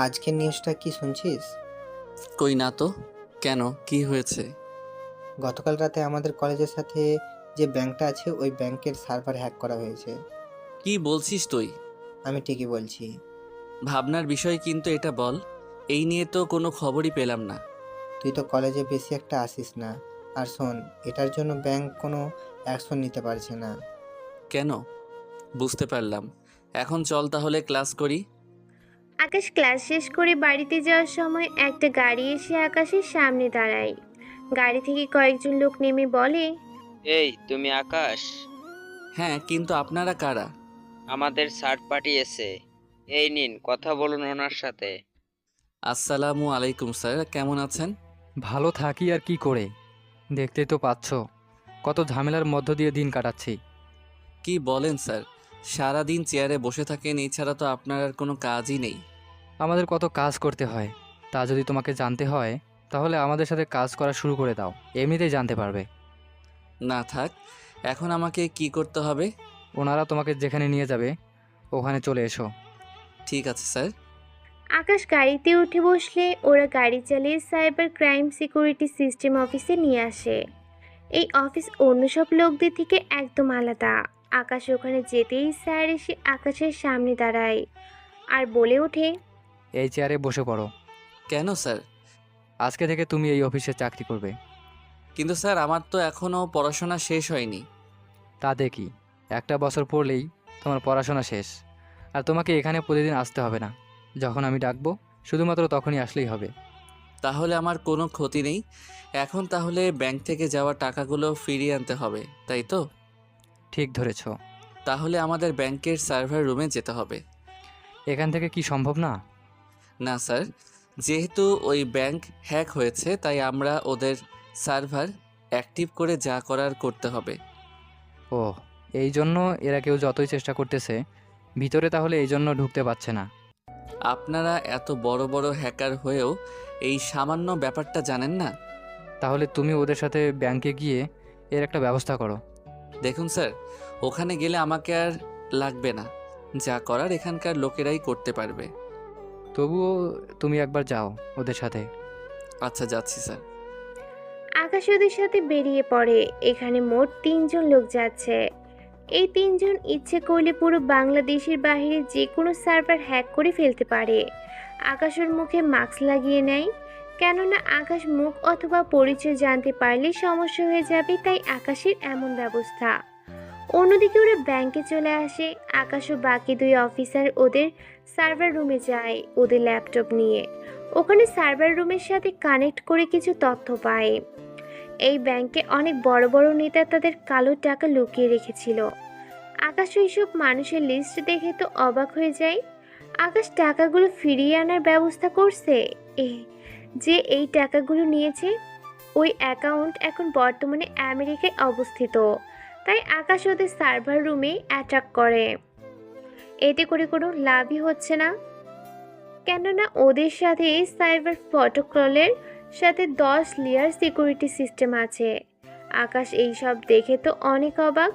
আজকের নিউজটা কি শুনছিস? কই না তো। কেন, কি হয়েছে? গতকাল রাতে আমাদের কলেজের সাথে যে ব্যাংকটা আছে ওই ব্যাংকের সার্ভার হ্যাক করা হয়েছে। কি বলছিস তুই? আমি ঠিকই বলছি। ভাবনার বিষয়, কিন্তু এটা বল। এই নিয়ে তো কোনো খবরই পেলাম না। তুই তো কলেজে বেশি একটা আসিস না। আর শোন, এটার জন্য ব্যাংক কোনো অ্যাকশন নিতে পারছে না। কেন? বুঝতে পারলাম। এখন চল তাহলে ক্লাস করি। আকাশ ক্লাস শেষ করে বাড়িতে যাওয়ার সময় একটা গাড়ি এসে আকাশের সামনে দাঁড়ায়। গাড়ি থেকে কয়েকজন লোক নেমে বলে, এই তুমি আকাশ? হ্যাঁ, কিন্তু আপনারা কারা? আমাদের স্যার পাঠিয়েছে। এই নিন, কথা বলুন ওনার সাথে। আসসালামু আলাইকুম স্যার, কেমন আছেন? ভালো থাকি আর কি করে, দেখতেই তো পাচ্ছ কত ঝামেলার মধ্য দিয়ে দিন কাটাচ্ছি। কি বলেন স্যার? সারাদিন চেয়ারে বসে থাকেন, এছাড়া তো আপনার আর কোনো কাজই নেই। আমাদের কত কাজ করতে হয় তা যদি তোমাকে জানতে হয় তাহলে আমাদের সাথে কাজ করা শুরু করে দাও, এমনিতেই জানতে পারবে। না থাক, এখন আমাকে কি করতে হবে? ওনারা তোমাকে যেখানে নিয়ে যাবে ওখানে চলে এসো। ঠিক আছে স্যার। আকাশ গাড়িতে উঠে বসলে ওরা গাড়ি চালিয়ে সাইবার ক্রাইম সিকিউরিটি সিস্টেম অফিসে নিয়ে আসে। এই অফিস অন্য সব লোকদের থেকে একদম আলাদা। আকাশ ওখানে যেতেই স্যার এসে আকাশের সামনে দাঁড়ায় আর বলে ওঠে, এই চেয়ারে বসে পড়ো। কেন স্যার? আজকে থেকে তুমি এই অফিসে চাকরি করবে। কিন্তু স্যার, আমার তো এখনও পড়াশোনা শেষ হয়নি। তাতে কি, একটা বছর পড়লেই তোমার পড়াশোনা শেষ। আর তোমাকে এখানে প্রতিদিন আসতে হবে না, যখন আমি ডাকবো শুধুমাত্র তখনই আসলেই হবে। তাহলে আমার কোনো ক্ষতি নেই। এখন তাহলে ব্যাংক থেকে যাওয়া টাকাগুলো ফিরিয়ে আনতে হবে, তাই তো? ঠিক ধরেছ। তাহলে আমাদের ব্যাংকের সার্ভার রুমে যেতে হবে। এখান থেকে কি সম্ভব না? না স্যার, যেহেতু ওই ব্যাংক হ্যাক হয়েছে তাই আমরা ওদের সার্ভার অ্যাক্টিভ করে যা করার করতে হবে। ও, এই জন্য এরা কেউ যতই চেষ্টা করতেছে ভিতরে, তাহলে এই জন্য ঢুকতে পারছে না। আপনারা এত বড় বড় হ্যাকার হয়েও এই সামান্য ব্যাপারটা জানেন না? তাহলে তুমি ওদের সাথে ব্যাংকে গিয়ে এর একটা ব্যবস্থা করো। দেখুন স্যার, ওখানে গেলে আমাকে আর লাগবে না। যা করার এখানকার লোকেরাই করতে পারবে। তবুও তুমি একবার যাও ওদের সাথে। আচ্ছা, যাচ্ছি স্যার। আকাশ ওদের সাথে বেরিয়ে পড়ে। এখানে মোট 3জন লোক যাচ্ছে। এই 3জন ইচ্ছে করলে পুরো বাংলাদেশের বাইরে যে কোনো সার্ভার হ্যাক করে ফেলতে পারে। আকাশ ওর মুখে মাস্ক লাগিয়ে নেয়, কেননা আকাশ মুখ অথবা পরিচয় জানতে পারলে সমস্যা হয়ে যাবে, তাই আকাশের এমন ব্যবস্থা। অন্যদিকে ওরা ব্যাংকে চলে আসে। আকাশ ও বাকি 2 অফিসার ওদের সার্ভার রুমে যায় ওদের ল্যাপটপ নিয়ে। ওখানে সার্ভার রুমের সাথে কানেক্ট করে কিছু তথ্য পায়। এই ব্যাংকে অনেক বড় বড় নেতা তাদের কালো টাকা লুকিয়ে রেখেছিল। আকাশ ওইসব মানুষের লিস্ট দেখে তো অবাক হয়ে যায়। আকাশ টাকাগুলো ফিরিয়ে আনার ব্যবস্থা করছে। এ যে এই টাকাগুলো নিয়েছে ওই অ্যাকাউন্ট এখন বর্তমানে আমেরিকায় অবস্থিত, তাই আকাশ ওদের সার্ভার রুমে অ্যাটাক করে। এতে করে কোনো লাভই হচ্ছে না, কেননা ওদের সাথে সাইবার প্রটোকলের সাথে 10 লেয়ার সিকিউরিটি সিস্টেম আছে। আকাশ এই সব দেখে তো অনেক অবাক।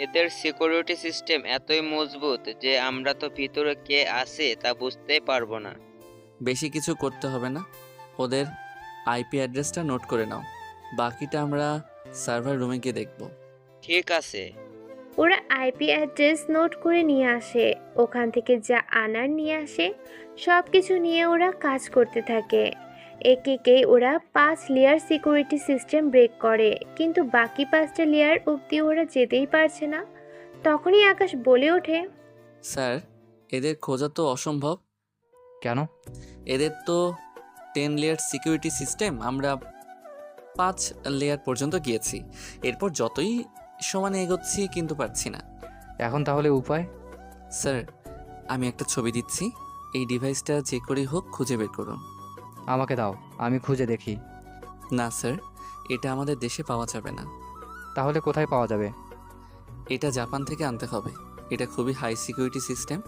এদের সিকিউরিটি সিস্টেম এতই মজবুত যে আমরা তো ভিতরে কে আছে তা বুঝতেই পারবো না। বেশি কিছু করতে হবে না। ওদের আইপি অ্যাড্রেসটা নোট করে নাও, বাকিটা আমরা সার্ভার রুমে গিয়ে দেখব। ঠিক আছে। ওরা আইপি অ্যাড্রেস নোট করে নিয়ে আসে। ওখান থেকে যা আনার নিয়ে আসে সব কিছু নিয়ে ওরা কাজ করতে থাকে। একে একে ওরা 5 লেয়ার সিকিউরিটি সিস্টেম ব্রেক করে, কিন্তু বাকি 5টা লেয়ার অবধি ওরা যেতেই পারছে না। তখনই আকাশ বলে ওঠে, স্যার, এদের খোঁজা তো অসম্ভব। কেন? এদের তো 10 লেয়ার সিকিউরিটি সিস্টেম, আমরা 5 লেয়ার পর্যন্ত গিয়েছি। এরপর যতই সমানে এগোচ্ছি কিন্তু পারছি না। এখন তাহলে উপায়? স্যার, আমি একটা ছবি দিচ্ছি, এই ডিভাইসটা যে করেই হোক খুঁজে বের করুন। আমাকে দাও, আমি খুঁজে দেখি। না স্যার, এটা আমাদের দেশে পাওয়া যাবে না। তাহলে কোথায় পাওয়া যাবে? এটা জাপান থেকে আনতে হবে। এটা খুবই হাই সিকিউরিটি সিস্টেম।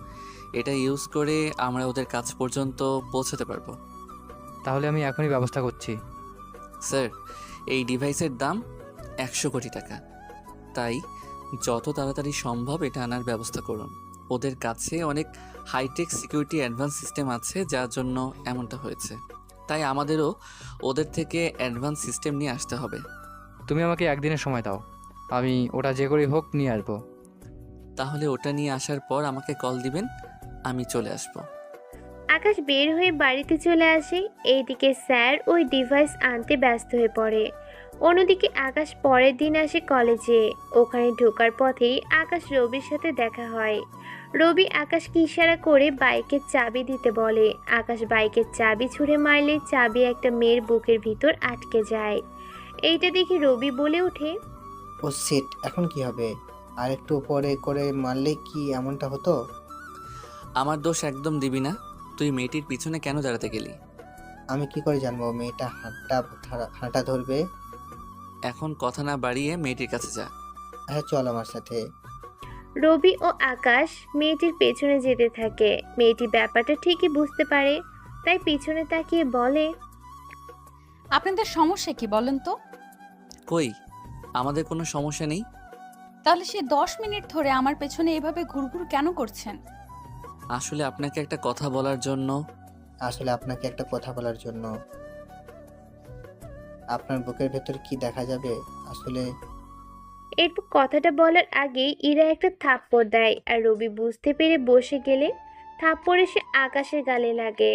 এটা ইউজ করে আমরা ওদের কাছ পর্যন্ত পৌঁছাতে পারবো। তাহলে আমি এখনই ব্যবস্থা করছি। স্যার, এই ডিভাইসের দাম 100 কোটি টাকা। তাই যত তাড়াতাড়ি সম্ভব এটা আনার ব্যবস্থা করুন। ওদের কাছে অনেক হাইটেক সিকিউরিটি অ্যাডভান্স সিস্টেম আছে, যার জন্য এমনটা হয়েছে। তাই আমাদেরও ওদের থেকে অ্যাডভান্স সিস্টেম নিয়ে আসতে হবে। তুমি আমাকে একদিনের সময় দাও, আমি ওটা যে করেই হোক নিয়ে আসবো। তাহলে ওটা নিয়ে আসার পর আমাকে কল দিবেন, আমি চলে আসব। আকাশ বের হয়ে বাড়িতে চলে আসে। এইদিকে স্যার ওই ডিভাইস আনতে ব্যস্ত হয়ে পড়ে। অন্যদিকে আকাশ পরের দিন আসে কলেজে। ওখানে ঢোকার পথেই আকাশ রবির সাথে দেখা হয়। রবি আকাশকে ইশারা করে বাইকের চাবি দিতে বলে। আকাশ বাইকের চাবি ছুঁড়ে মারলে চাবি একটা মেয়ের বুকের ভিতর আটকে যায়। এইটা দেখে রবি বলে ওঠে, ও সেট, এখন কি হবে? আর একটু উপরে করে মারলে কি এমনটা হতো? আমার দোষ একদম দিবি না। তুই মেয়েটির পিছনে কেন দাঁড়াতে গেলি? আমি কি করে জানবো মেয়েটা হাঁটা ধরবে? এখন কথা না বাড়িয়ে মেয়েটির কাছে যা। হ্যাঁ, চল আমার সাথে। রবি ও আকাশ মেয়েটির পেছনে যেতে থাকে। মেয়েটি ব্যাপারটা ঠিকই বুঝতে পারে, তাই পিছনে তাকিয়ে বলে, আপনাদের সমস্যা কি বলেন তো? কই, আমাদের কোনো সমস্যা নেই। তাহলে সে 10 মিনিট ধরে আমার পেছনে এভাবে ঘুরঘুর কেন করছেন? আসলে আপনাকে একটা কথা বলার জন্য। আপনার বুকের ভেতর কি দেখা যাবে আসলে? এরপর কথাটা বলার আগেই ইরা একটা থাপ্পড় দেয়, আর রবি বুঝতে পেরে বসে গেলে থাপ্পড় এসে আকাশের গালে লাগে।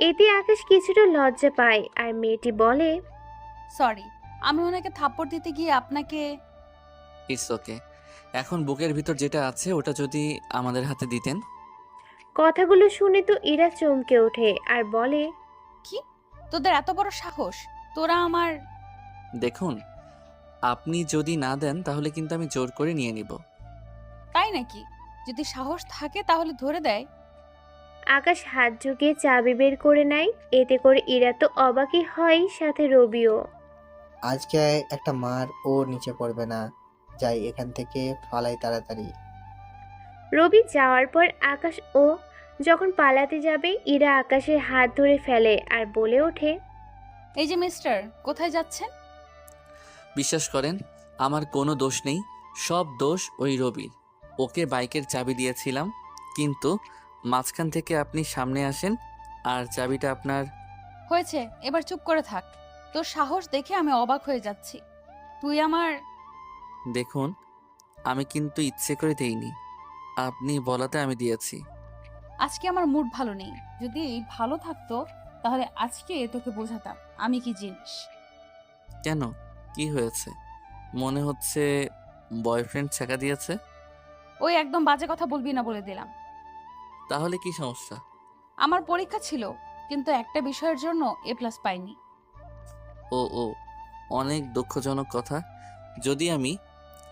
এতে আকাশ কিছুটা লজ্জা পায়, আর মেয়েটি বলে, সরি, আমি ওনাকে থাপ্পড় দিতে গিয়ে আপনাকে। It's okay. এখন বুকের ভিতর যেটা আছে ওটা যদি আমাদের হাতে দিতেন। কথাগুলো শুনে তো ইরা চমকে ওঠে আর বলে, কি? তোদের এত বড় সাহস? তোরা আমার। দেখুন, আপনি যদি না দেন তাহলে কিন্তু আমি জোর করে নিয়ে নিব। তাই নাকি? যদি সাহস থাকে তাহলে ধরে দেয়। আকাশ হাত ঝুঁকিয়ে চাবি বের করে নেয়। এতে করে ইরা তো অবাকই হয়, সাথে রবিও। আজকে একটা মার, ও নিচে পড়বে না। যাই এখান থেকে, ফালাই তাড়াতাড়ি। রবি যাওয়ার পর আকাশ ও যখন পালাতে যাবে, ইরা আকাশের হাত ধরে ফেলে আর বলে ওঠে, এই যে মিস্টার, কোথায় যাচ্ছেন? বিশ্বাস করেন, আমার কোনো দোষ নেই। সব দোষ ওই রবির। ওকে বাইকের চাবি দিয়েছিলাম, কিন্তু মাঝখান থেকে আপনি সামনে আসেন আর চাবিটা আপনার। হয়েছে, এবার চুপ করে থাক। তোর সাহস দেখে আমি অবাক হয়ে যাচ্ছি। তুই আমার। দেখুন, আমি কিন্তু ইচ্ছে করে দেইনি, আপনি বলাতে আমি দিয়েছি। আজকে আমার মুড ভালো নেই। যদি ভালো থাকতো তাহলে আজকে তোকে বোঝাতাম আমি কি জিনিস। কেন, কি হয়েছে? মনে হচ্ছে বয়ফ্রেন্ড ছেঁকা দিয়েছে। ওই একদম বাজে কথা বলবি না বলে দিলাম। তাহলে কি সমস্যা? আমার পরীক্ষা ছিল, কিন্তু একটা বিষয়ের জন্য A+ পাইনি। ও, অনেক দুঃখজনক কথা। যদি আমি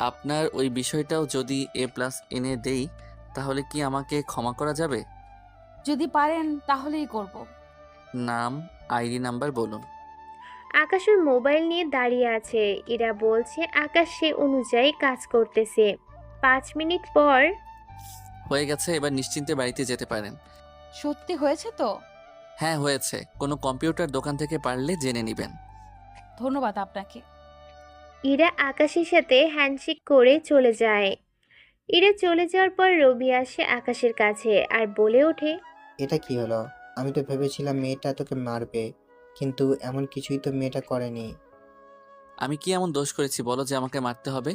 আপনার ওই বিষয়টাও যদি A+ এনে দেই, তাহলে কি আমাকে ক্ষমা করা যাবে? যদি পারেন তাহলেই করব। নাম, আইডি নাম্বার বলুন। আকাশের মোবাইল নিয়ে দাঁড়িয়ে আছে। ইরা বলছে আকাশ সে অনুযায়ী কাজ করতেছে। 5 মিনিট পর, হয়ে গেছে, এবার নিশ্চিন্তে বাড়িতে যেতে পারেন। সত্যি হয়েছে তো? হ্যাঁ হয়েছে, কোনো কম্পিউটার দোকান থেকে পারলে জেনে নেবেন। ধন্যবাদ আপনাকে। ইরা আকাশের সাথে হ্যান্ডশেক করে চলে যায়। ইরা চলে যাওয়ার পর রবি আসে আকাশের কাছে আর বলে ওঠে, এটা কি হলো? আমি তো ভেবেছিলাম মেয়েটা তোকে মারবে, কিন্তু এমন কিছুই তো মেয়েটা করেনি। আমি কি এমন দোষ করেছি বলো যে আমাকে মারতে হবে?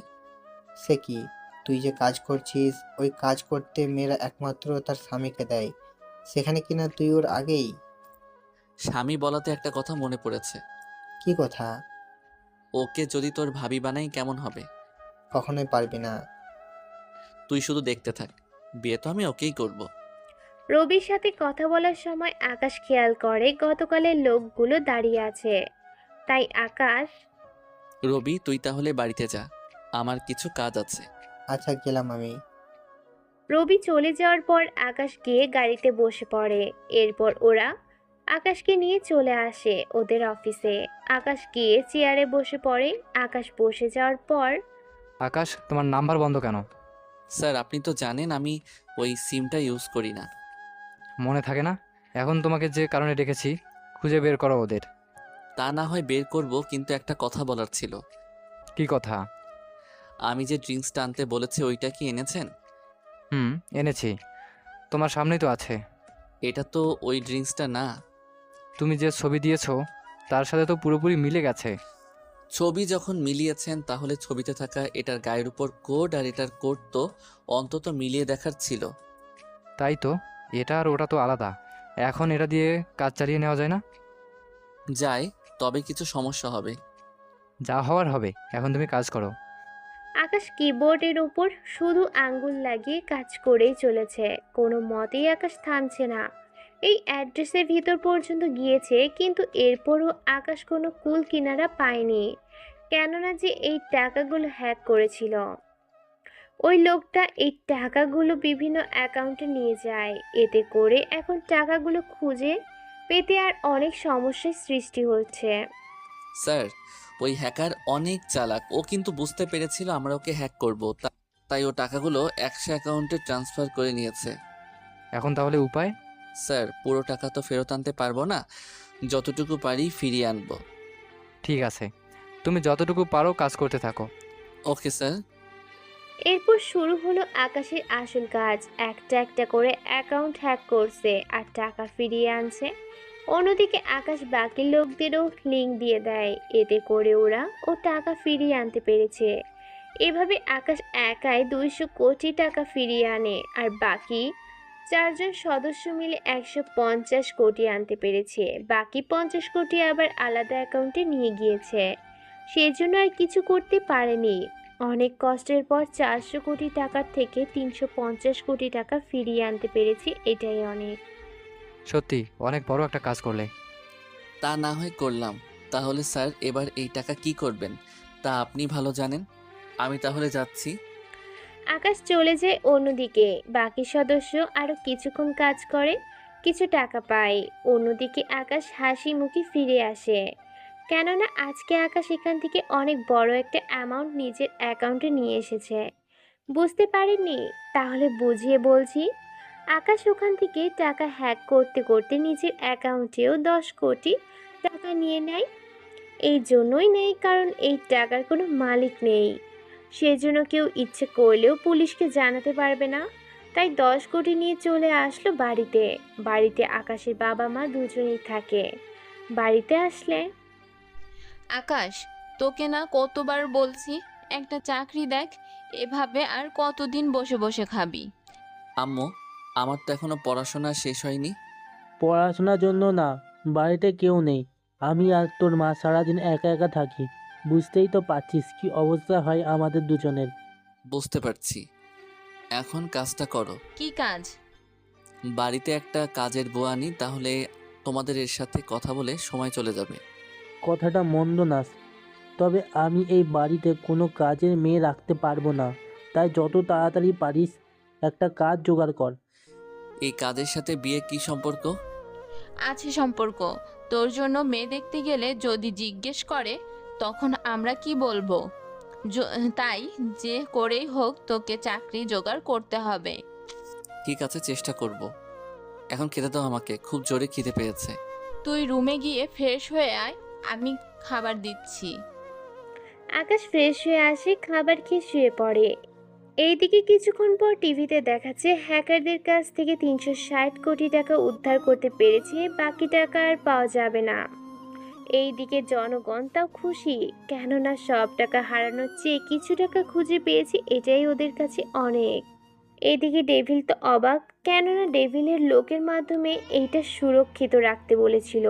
সে কি? তুই যে কাজ করছিস, ওই কাজ করতে মেয়েরা একমাত্র তার স্বামীকে দেয়, সেখানে কিনা তুই ওর আগেই। স্বামী বলাতে একটা কথা মনে পড়েছে। কি কথা? ওকে যদি তোর ভাবি বানাই কেমন হবে? কখনোই পারবি না। তুই শুধু দেখতে থাক, বিয়ে তো আমি ওকেই করব। রবির সাথে কথা বলার সময় আকাশ খেয়াল করে গতকালের লোকগুলো দাঁড়িয়ে আছে। তাই আকাশ, রবি, তুই তাহলে বাড়িতে যা, আমার কিছু কাজ আছে। আচ্ছা, গেলাম আমি। রবি চলে যাওয়ার পর আকাশ গিয়ে গাড়িতে বসে পড়ে। এরপর ওরা আকাশকে নিয়ে চলে আসে ওদের অফিসে। আকাশ গিয়ে চেয়ারে বসে পড়ে। আকাশ বসে যাওয়ার পর, আকাশ, তোমার নাম্বার বন্ধ কেন? স্যার, আপনি তো জানেন আমি ওই সিমটা ইউজ করি না। মনে থাকে না? এখন তোমাকে যে কারণে ডেকেছি, খুঁজে বের করো ওদের। তা না হয় বের করব, কিন্তু একটা কথা বলার ছিল। কি কথা? আমি যে ড্রিঙ্কসটা আনতে বলেছি ওইটা কি এনেছেন? হুম, এনেছি। তোমার সামনেই তো আছে। এটা তো ওই ড্রিঙ্কসটা না। তুমি যে ছবি দিয়েছো তার সাথে তো পুরোপুরি মিলে গেছে। ছবি যখন মিলিয়েছেন তাহলে ছবিতে থাকা এটার গায়ের উপর কোড আর এটার কোড তো অন্তত মিলিয়ে দেখার ছিল। তাই তো, এটা আর ওটা তো আলাদা। এখন এটা দিয়ে কাজ চালিয়ে নেওয়া যায় না? যায়, তবে কিছু সমস্যা হবে। যা হওয়ার হবে, এখন তুমি কাজ করো। আকাশ কিবোর্ডের উপর শুধু আঙ্গুল লাগিয়ে কাজ করেই চলেছে। কোনো মতেই আকাশ থামছে না। এই অ্যাড্রেসের ভিতর পর্যন্ত গিয়েছে, কিন্তু এরপরও আকাশ কোনো কুল কিনারা পায়নি। কেননা যে এই টাকাগুলো হ্যাক করেছিল, ওই লোকটা এই টাকাগুলো বিভিন্ন অ্যাকাউন্টে নিয়ে যায়। এতে করে এখন টাকাগুলো খুঁজে পেতে আর অনেক সমস্যার সৃষ্টি হচ্ছে। স্যার, ওই হ্যাকার অনেক চালাক। ও কিন্তু বুঝতে পেরেছিল আমরা ওকে হ্যাক করব, তাই ও টাকাগুলো 100 অ্যাকাউন্টে ট্রান্সফার করে নিয়েছে। এখন তাহলে উপায়? স্যার, পুরো টাকা তো ফেরত আনতে পারবো না, যতটুকু পারি ফিরিয়ে আনবো। ঠিক আছে, তুমি যতটুকু পারো কাজ করতে থাকো। Okay sir. এরপর শুরু হলো আকাশের আসল কাজ। একটা একটা করে অ্যাকাউন্ট হ্যাক করছে আর টাকা ফিরিয়ে আনছে। অন্যদিকে আকাশ বাকি লোকদেরও লিঙ্ক দিয়ে দেয়, এতে করে ওরা ও টাকা ফিরিয়ে আনতে পেরেছে। এভাবে আকাশ একাই 200 কোটি টাকা ফিরিয়ে আনে, আর বাকি 4জন সদস্য মিলে 150 কোটি আনতে পেরেছে। বাকি 50 কোটি আবার আলাদা অ্যাকাউন্টে নিয়ে গিয়েছে। সেজন্য আর কিছু করতে পারেনি। অনেক কষ্টের পর 400 কোটি টাকার থেকে 350 কোটি টাকা ফিরিয়ে আনতে পেরেছি, এটাই অনেক। সত্যি অনেক বড় একটা কাজ করলে। তা না হয় করলাম, তাহলে স্যার এবার এই টাকা কি করবেন তা আপনি ভালো জানেন। আমি তাহলে যাচ্ছি। আকাশ চলে যায় অন্যদিকে। বাকি সদস্য আরো কিছুক্ষণ কাজ করে, কিছু টাকা পায়। অন্যদিকে আকাশ হাসি মুখে ফিরে আসে, কেননা আজকে আকাশ এখান থেকে অনেক বড় একটা অ্যামাউন্ট নিজের অ্যাকাউন্টে নিয়ে এসেছে। বুঝতে পারেননি? তাহলে বুঝিয়ে বলছি। আকাশ ওখান থেকে টাকা হ্যাক করতে করতে নিজের অ্যাকাউন্টেও 10 কোটি টাকা নিয়ে নেয়। এই জন্যই নেই কারণ এই টাকার কোনো মালিক নেই। সেজন্য কেউ ইচ্ছে করলেও পুলিশকে জানাতে পারবে না। তাই 10 কোটি নিয়ে চলে আসলো বাড়িতে। বাড়িতে আকাশের বাবা মা দুজনেই থাকে। বাড়িতে আসলে আকাশ, তোকে না কতবার বলছি একটা চাকরি দেখ, এভাবে আর কতদিন বসে বসে খাবি? আম্মু, আমার তো এখনো পড়াশোনা শেষ হয়নি। পড়াশোনার জন্য না, বাড়িতে কেউ নেই। আমি আর তোর মা সারাদিন একা একা থাকি। বুঝতেই তো পারছিস কি অবস্থা হয় আমাদের দুজনের। বুঝতে পারছি, এখন কাজটা করো। কি কাজ? বাড়িতে একটা কাজের বউ আনি, তাহলে তোমাদের এর সাথে কথা বলে সময় চলে যাবে। কথাটা মন্দ না, তবে আমি এই বাড়িতে কোনো কাজের মেয়ে রাখতে পারবো না। তাই যত তাড়াতাড়ি পারিস একটা কাজ জোগাড় কর। এই কাজের সাথে বিয়ে কি সম্পর্ক? আছে সম্পর্ক। তোর জন্য মেয়ে দেখতে গেলে যদি জিজ্ঞেস করে তখন আমরা কি বলবো? তাই যে করেই হোক তোকে চাকরি জোগাড় করতে হবে। ঠিক আছে, চেষ্টা করব। এখন খেতে দাও আমাকে, খুব জোরে খিদে পেয়েছে। তুই রুমে গিয়ে ফ্রেশ হয়ে আয়, আমি খাবার দিচ্ছি। আকাশ ফ্রেশ হয়ে আসে, খাবার খেয়ে শুয়ে পড়ে। এইদিকে কিছুক্ষণ পর টিভিতে দেখাচ্ছে হ্যাকারদের কাছ থেকে 360 কোটি টাকা উদ্ধার করতে পেরেছে, বাকি টাকা আর পাওয়া যাবে না। এইদিকে জনগণ তাও খুশি, কেননা সব টাকা হারানোর চেয়ে কিছু টাকা খুঁজে পেয়েছে, এটাই ওদের কাছে অনেক। এইদিকে ডেভিল তো অবাক, কেননা ডেভিলের লোকের মাধ্যমে এইটা সুরক্ষিত রাখতে বলেছিল,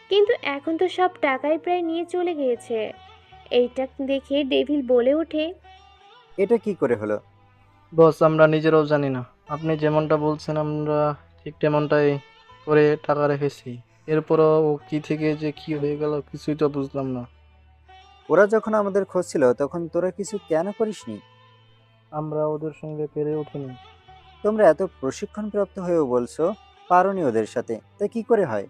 কিন্তু এখন তো সব টাকাই প্রায় নিয়ে চলে গিয়েছে। এইটা দেখে ডেভিল বলে ওঠে, এটা কি করে হলো? বস, আমরা নিজেরাও জানি না। আপনি যেমনটা বলছেন আমরা ঠিক তেমনটাই করে টাকা রেখেছি। এরপরও ও কি থেকে যে কি হয়ে গেল কিছুই তো বুঝলাম না। ওরা যখন আমাদের খোঁজ ছিল তখন তোরা কিছু কেন করিসনি? আমরা ওদের সঙ্গে পেরে উঠিনি। তোমরা এত প্রশিক্ষণপ্রাপ্ত হয়েও বলছো পারোনি ওদের সাথে, তা কি করে হয়?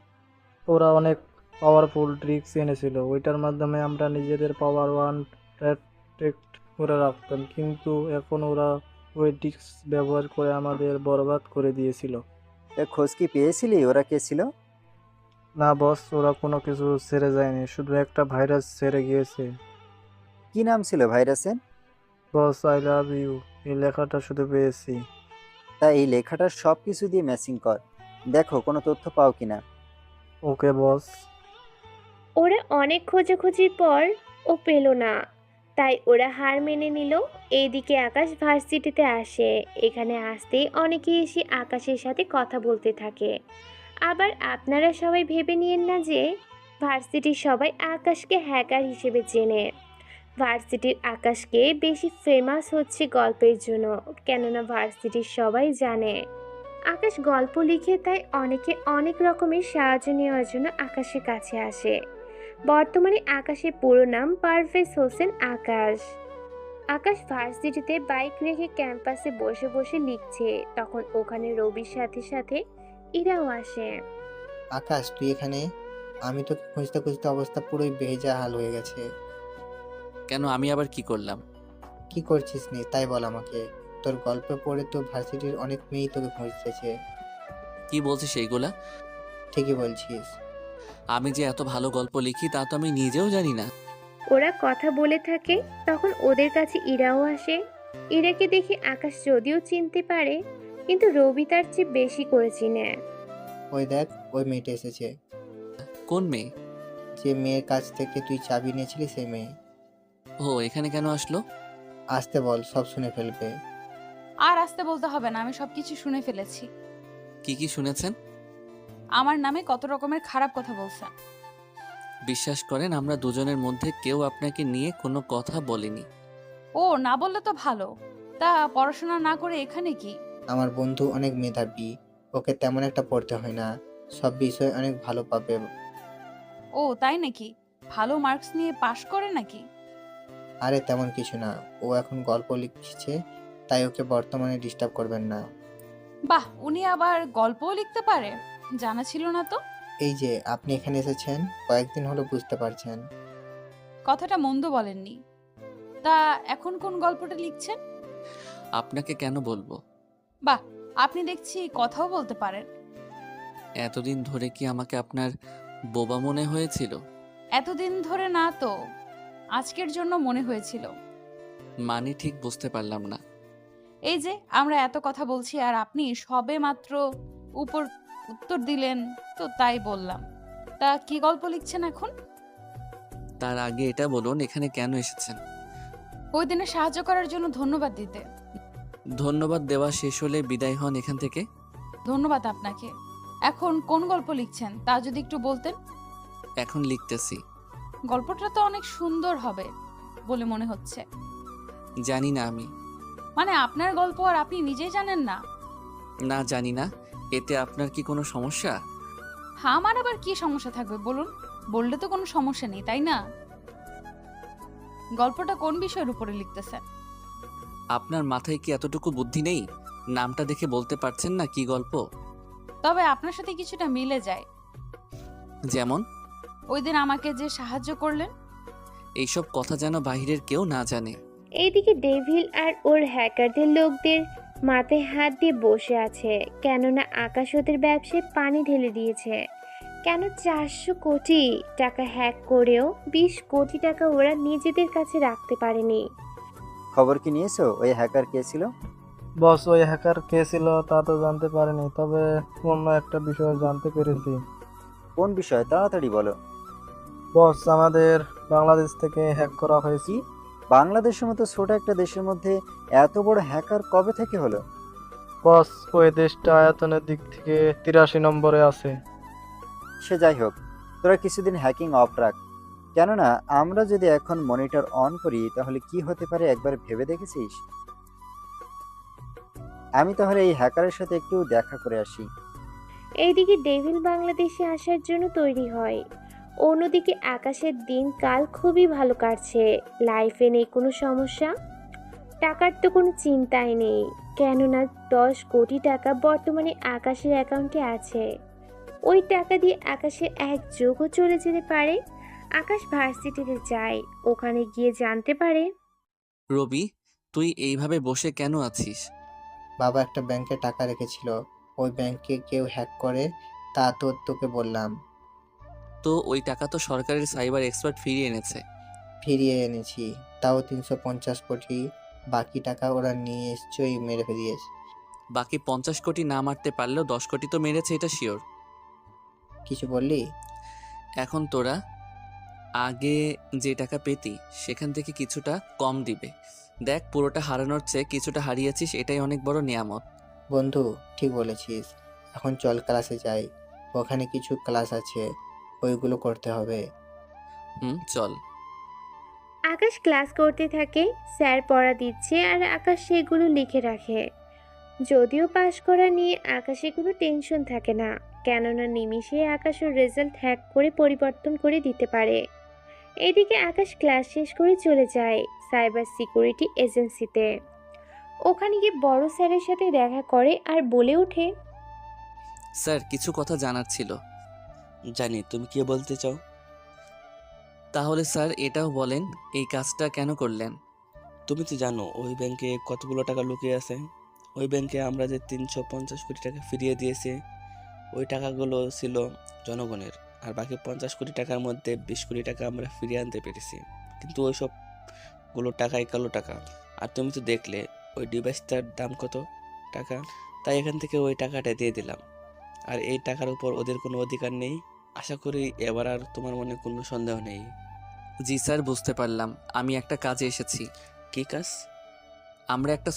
ওরা অনেক পাওয়ারফুল ট্রিক্স এনেছিল, ওইটার মাধ্যমে আমরা নিজেদের পাওয়ার ওয়ান প্রোটেক্ট করে রাখতাম, কিন্তু এখন ওরা ওই ট্রিক্স ব্যবহার করে আমাদের বরবাদ করে দিয়েছিল। তা খোঁজ কি পেয়েছিলি ওরা কে ছিল? না বস, ওরা কোনো কিছু ছেড়ে যায়নি, শুধু একটা ভাইরাস ছেড়ে গিয়েছে। কি নাম ছিল ভাইরাসের? বস আই লাভ ইউ, এই লেখাটা শুধু পেয়েছি। তা এই লেখাটার সব কিছু দিয়ে ম্যাচিং কর, দেখো কোনো তথ্য পাও কিনা। ওকে বস। ওরা অনেক খোঁজাখুঁজির পর ও পেল না, তাই ওরা হার মেনে নিল। এইদিকে আকাশ ভার্সিটিতে আসে। এখানে আসতেই অনেকেই এসে আকাশের সাথে কথা বলতে থাকে। আবার আপনারা সবাই ভেবে নিয়েন না যে ভার্সিটির সবাই আকাশকে হ্যাকার হিসেবে চেনে। ভার্সিটির আকাশকে বেশি ফেমাস হচ্ছে গল্পের জন্য, কেননা ভার্সিটির সবাই জানে আকাশ গল্প লিখে, তাই অনেকে অনেক রকমের সাহায্য নেওয়ার জন্য আকাশের কাছে আসে। বর্তমানে আকাশের পুরো নাম পারভেজ হোসেন আকাশ। আকাশ ভার্সিটিতে বাইক রেখে ক্যাম্পাসে বসে বসে লিখছে, তখন ওখানে রবির সাথে সাথে ইরাও আসে। আকাশ, তুই এখানে? আমি তোকে খুঁজতে খুঁজতে অবস্থা পুরোই বেজাহাল হয়ে গেছে। কেন, আমি আবার কি করলাম? কি করছিস নি তাই বল আমাকে। তোর গল্প পড়ে তো ভার্সিটির অনেক মেয়েই তোকে খুঁজতেছে। কি বলছিস এইগুলা? ঠিকই বলছিস। আমি যে এত ভালো গল্প লিখি তা তো আমি নিজেও জানি না। ওরা কথা বলে থাকে, তখন ওদের কাছে ইরাও আসে। ইরাকে দেখে আকাশ যদিও চিনতে পারে, কিন্তু রবি তার চেয়ে বেশি করে চিনে। ওই দেখ, ওই মেয়েটা এসেছে। কোন মেয়ে? যে মেয়ের কাছ থেকে তুই চাবি নিয়েছিলি সেই মেয়ে। ও এখানে কেন আসলো? আসতে বল, সব শুনে ফেলবে। আর আসতে বলতে হবে না, আমি সবকিছু শুনে ফেলেছি। কি কি শুনেছেন? আমার নামে কত রকমের খারাপ কথা বলছেন। বিশ্বাস করেন, আমরা দুজনের মধ্যে কেউ আপনাকে নিয়ে কোনো কথা বলেনি। ও না বললে তো ভালো। তা পড়াশোনা না করে এখানে কি? আমার বন্ধু অনেক মেধাবী, ওকে তেমন একটা পড়তে হয় না, সব বিষয়ে অনেক ভালো পাবে। ও তাই নাকি? ভালো মার্কস নিয়ে পাশ করে নাকি? আরে তেমন কিছু না, ও এখন গল্প লিখছে, তাই ওকে বর্তমানে ডিস্টার্ব করবেন না। বাহ, উনি আবার গল্পও লিখতে পারে, জানা ছিল না তো। এই যে আপনি এখানে এসেছেন, কয়েকদিন হলো বুঝতে পারছেন। কথাটা মন্দ বলেননি। তা এখন কোন গল্পটা লিখছেন? আপনাকে কেন বলবো? বাহ, আপনি দেখছি কথাও বলতে পারেন। এতদিন ধরে কি আমাকে আপনার বোবা মনে হয়েছিল? এতদিন ধরে না তো, আজকের জন্য মনে হয়েছিল। মানে ঠিক বুঝতে পারলাম না। এই যে আমরা এত কথা বলছি আর আপনি সবে মাত্র উত্তর দিলেন, তো তাই বললাম। তা কি গল্প লিখছেন এখন? তার আগে এটা বলুন, এখানে কেন এসেছেন? ওই দিনে সাহায্য করার জন্য ধন্যবাদ দিতে। ধন্যবাদ দেওয়া শেষ হলে বিদায় হন এখান থেকে। ধন্যবাদ আপনাকে। এখন কোন গল্প লিখছেন তা যদি একটু বলতেন। এখন লিখতেছি। গল্পটা তো অনেক সুন্দর হবে বলে মনে হচ্ছে। জানি না আমি। মানে আপনার গল্প আর আপনি নিজেই জানেন না? না, জানি না। এতে আপনার কি কোনো সমস্যা? আমার আবার কি সমস্যা থাকবে বলুন? বললে তো কোনো সমস্যা নেই, তাই না? গল্পটা কোন বিষয়ের উপরে লিখতেছেন? আপনার মাথায় কি এতটুকু বুদ্ধি নেই? নামটা দেখে বলতে পারছেন না কি গল্প? তবে আপনার সাথে কিছুটা মিলে যায়। যেমন? ওই দিন আমাকে যে সাহায্য করলেন। এইসব কথা যেন বাহিরের কেউ না জানে। এইদিকে ডেভিল আর ওর হ্যাকারদের লোকদের মাথায় হাত দিয়ে বসে আছে, কেননা আকাশ ওদের ব্যবসায় পানি ঢেলে দিয়েছে। কেন 400 কোটি টাকা হ্যাক করেও 20 কোটি টাকা ওরা নিজেদের কাছে রাখতে পারেনি। খবর কি নিয়েছো, ওই হ্যাকার কে ছিল? বস ওই হ্যাকার কে ছিল তা তো জানতে পারিনি, তবে অন্য একটা বিষয় জানতে পেরেছি। কোন বিষয়, তাড়াতাড়ি বলো। বস আমাদের বাংলাদেশ থেকে হ্যাক করা হয়েছে। বাংলাদেশের মতো ছোট একটা দেশের মধ্যে এত বড় হ্যাকার কবে থেকে হলো? বস ওই দেশটা আয়তনের দিক থেকে 83 নম্বরে আছে। সে যাই হোক, তোরা কিছুদিন হ্যাকিং অফ রাখ, কেননা আমরা যদি এখন মনিটর অন করি তাহলে কি হতে পারে একবার ভেবে দেখেছিস? আমি তাহলে এই হ্যাকারের সাথে একটু দেখা করে আসি। এইদিকে ডেভিল বাংলাদেশে আসার জন্য তৈরি হয়। অন্যদিকে আকাশের দিন কাল খুবই ভালো কাটছে, লাইফে নেই কোনো সমস্যা, টাকার তো কোনো চিন্তাই নেই, কেননা 10 কোটি টাকা বর্তমানে আকাশের অ্যাকাউন্টে আছে। ওই টাকা দিয়ে আকাশের এক যোগও চলে যেতে পারে। আকাশ ভার্সিটিতে যায়, ওখানে গিয়ে জানতে পারে রবি, তুই এইভাবে বসে কেন আছিস? বাবা একটা ব্যাংকে টাকা রেখেছিল, ওই ব্যাংকে কেউ হ্যাক করে, তা তো তোকে বললাম। তো ওই টাকা তো সরকারের সাইবার এক্সপার্ট ফিরিয়ে এনেছে। ফিরিয়ে এনেছি, তাও 350 কোটি। বাকি টাকা ওরা নিশ্চয়ই মেরে ফেলিয়েছে। বাকি 50 কোটি না মারতে পারলেও 10 কোটি তো মেরেছে, এটা শিওর। কিছু বললি? এখন তোরা আগে যে টাকা পেতি সেখান থেকে কিছুটা কম দিবে। দেখ, পুরোটা হারানোর চেয়ে কিছুটা হারিয়েছিস, এটাই অনেক বড় নিয়ামত। বন্ধু, ঠিক বলেছিস। এখন চল ক্লাসে যাই, ওখানে কিছু ক্লাস আছে, ওইগুলো করতে হবে। চল। আকাশ ক্লাস করতে থাকে, স্যার পড়া দিচ্ছে আর আকাশ সেগুলো লিখে রাখে। যদিও পাশ করা নিয়ে আকাশে কোনো টেনশন থাকে না, কেননা নিমিষে আকাশ ওর রেজাল্ট হ্যাক করে পরিবর্তন করে দিতে পারে। এদিকে আকাশ ক্লাস শেষ করে চলে যায় সাইবার সিকিউরিটি এজেন্সিতে। ওখানে গিয়ে বড় স্যারের সাথে দেখা করে আর বলে ওঠে, স্যার, কিছু কথা জানার ছিল। জানি তুমি কি বলতে চাও। তাহলে স্যার এটাও বলেন, এই কাজটা কেন করলেন? তুমি তো জানো ওই ব্যাংকে কতগুলো টাকা লুকিয়ে আছে। ওই ব্যাংকে আমরা যে 350 কোটি টাকা ফিরিয়ে দিয়েছি, ওই টাকাগুলো ছিল জনগণের। আর বাকি 50 কোটি টাকার মধ্যে 20 কোটি টাকা আমরা ফিরিয়ে আনতে পেরেছি। কিন্তু ওই সবগুলো টাকাই কালো টাকা। আর তুমি তো দেখলে ওই ডিভাইসটার দাম কত টাকা। তাই এখান থেকে ওই টাকাটা দিয়ে দিলাম। আর এই টাকার উপর ওদের কোনো অধিকার নেই। আশা করি এবার আর তোমার মনে কোনো সন্দেহ নেই। জি স্যার, বুঝতে পারলাম। আমি একটা কাজে এসেছি। কি কাজ? আমার একটা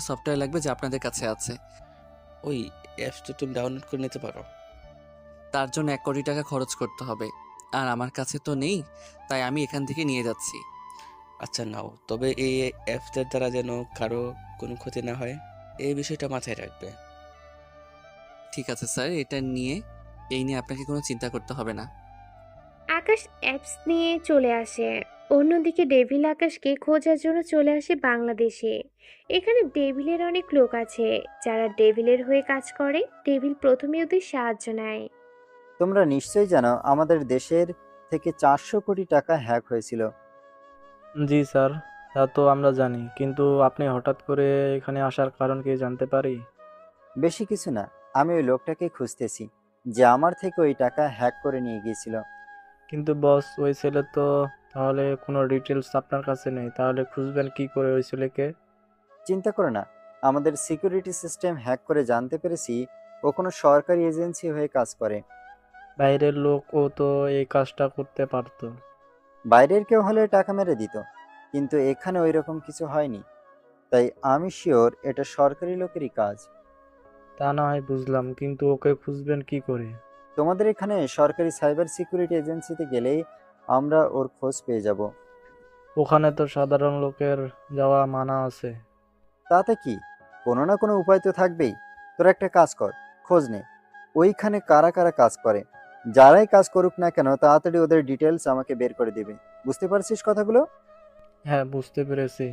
সফটওয়্যার লাগবে যা আপনাদের কাছে আছে। ওই অ্যাপসটা তুমি ডাউনলোড করে নিতে পারো। তার জন্য 1 কোটি টাকা খরচ করতে হবে, আর আমার কাছে তো নেই, তাই আমি এখান থেকে নিয়ে যাচ্ছি। আচ্ছা নাও, তবে এই অ্যাপসটার দ্বারা যেন কারো কোনো ক্ষতি না হয়, এই বিষয়টা মাথায় রাখবে। ঠিক আছে স্যার, এই নিয়ে আপনাকে কোনো চিন্তা করতে হবে না। আকাশ অ্যাপস নিয়ে চলে আসে। অন্যদিকে ডেভিল আকাশকে খোঁজার জন্য চলে আসে বাংলাদেশে। এখানে ডেভিলের অনেক লোক আছে যারা ডেভিলের হয়ে কাজ করে। ডেভিল প্রথমে ওদের সাহায্য নেয়। তোমরা নিশ্চয়ই জানো আমাদের দেশের থেকে 400 কোটি টাকা হ্যাক হয়েছিল। জি স্যার, তা তো আমরা জানি, কিন্তু আপনি হঠাৎ করে এখানে আসার কারণ কি জানতে পারি? বেশি কিছু না, আমি ওই লোকটাকে খুঁজতেছি যে আমার থেকে ওই টাকা হ্যাক করে নিয়ে গিয়েছিল। কিন্তু বস, ওই ছেলে তো তাহলে কোনো ডিটেলস আপনার কাছে নেই, তাহলে খুঁজবেন কি করে ওই ছেলেকে? চিন্তা করো না, আমাদের সিকিউরিটি সিস্টেম হ্যাক করে জানতে পেরেছি ও কোনো সরকারি এজেন্সি হয়ে কাজ করে। বাইরের লোক ও তো এই কাজটা করতে পারতো। বাইরের কেউ হলে টাকা মেরে দিত, কিন্তু এখানে ওই রকম কিছু হয়নি। তাই আমি শিওর এটা সরকারি লোকেরই কাজ। তা না হয় বুঝলাম, কিন্তু ওকে খুঁজবেন কি করে? তোমাদের এখানে সরকারি সাইবার সিকিউরিটি এজেন্সিতে গেলেই আমরা ওর খোঁজ পেয়ে যাব। ওখানে তো সাধারণ লোকের যাওয়া মানা আছে। তাতে কি, কোনো না কোনো উপায় তো থাকবেই। তোরা একটা কাজ কর, খোঁজ নে ওইখানে কারা কারা কাজ করে। যারাই কাজ করুক না কেন, তাড়াতাড়ি ওদের ডিটেলস আমাকে বের করে দিবে। বুঝতে পারছিস কথাগুলো? হ্যাঁ, বুঝতে পেরেছি।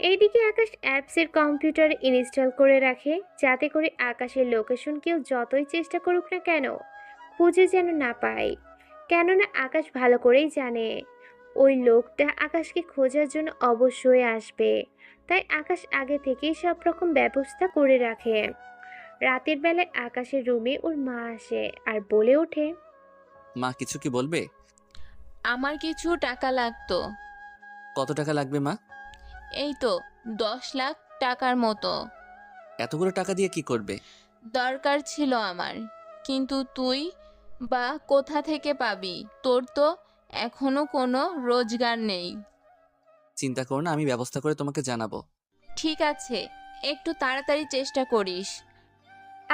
এইদিকে আকাশ অ্যাপসের কম্পিউটারে ইনস্টল করে রাখে, যাতে করে আকাশের লোকেশন কেউ যতই চেষ্টা করুক না কেন খুঁজে যেন না পায়। কেননা আকাশ ভালো করেই জানে ওই লোকটা আকাশকে খোঁজার জন্য অবশ্যই আসবে। তাই আকাশ আগে থেকেই সব রকম ব্যবস্থা করে রাখে। রাতের বেলায় আকাশের রুমে ওর মা আসে আর বলে ওঠে, মা, কিছু কি বলবে? আমার কিছু টাকা লাগতো। কত টাকা লাগবে মা? এই তো 10 লাখ টাকার মতো এতগুলো টাকা দিয়ে কি করবে? দরকার ছিল আমার, কিন্তু তুই বা কোথা থেকে পাবি? তোর তো এখনো কোনো রোজগার নেই। চিন্তা করো না, আমি ব্যবস্থা করে তোমাকে জানাবো। ঠিক আছে, একটু তাড়াতাড়ি চেষ্টা করিস।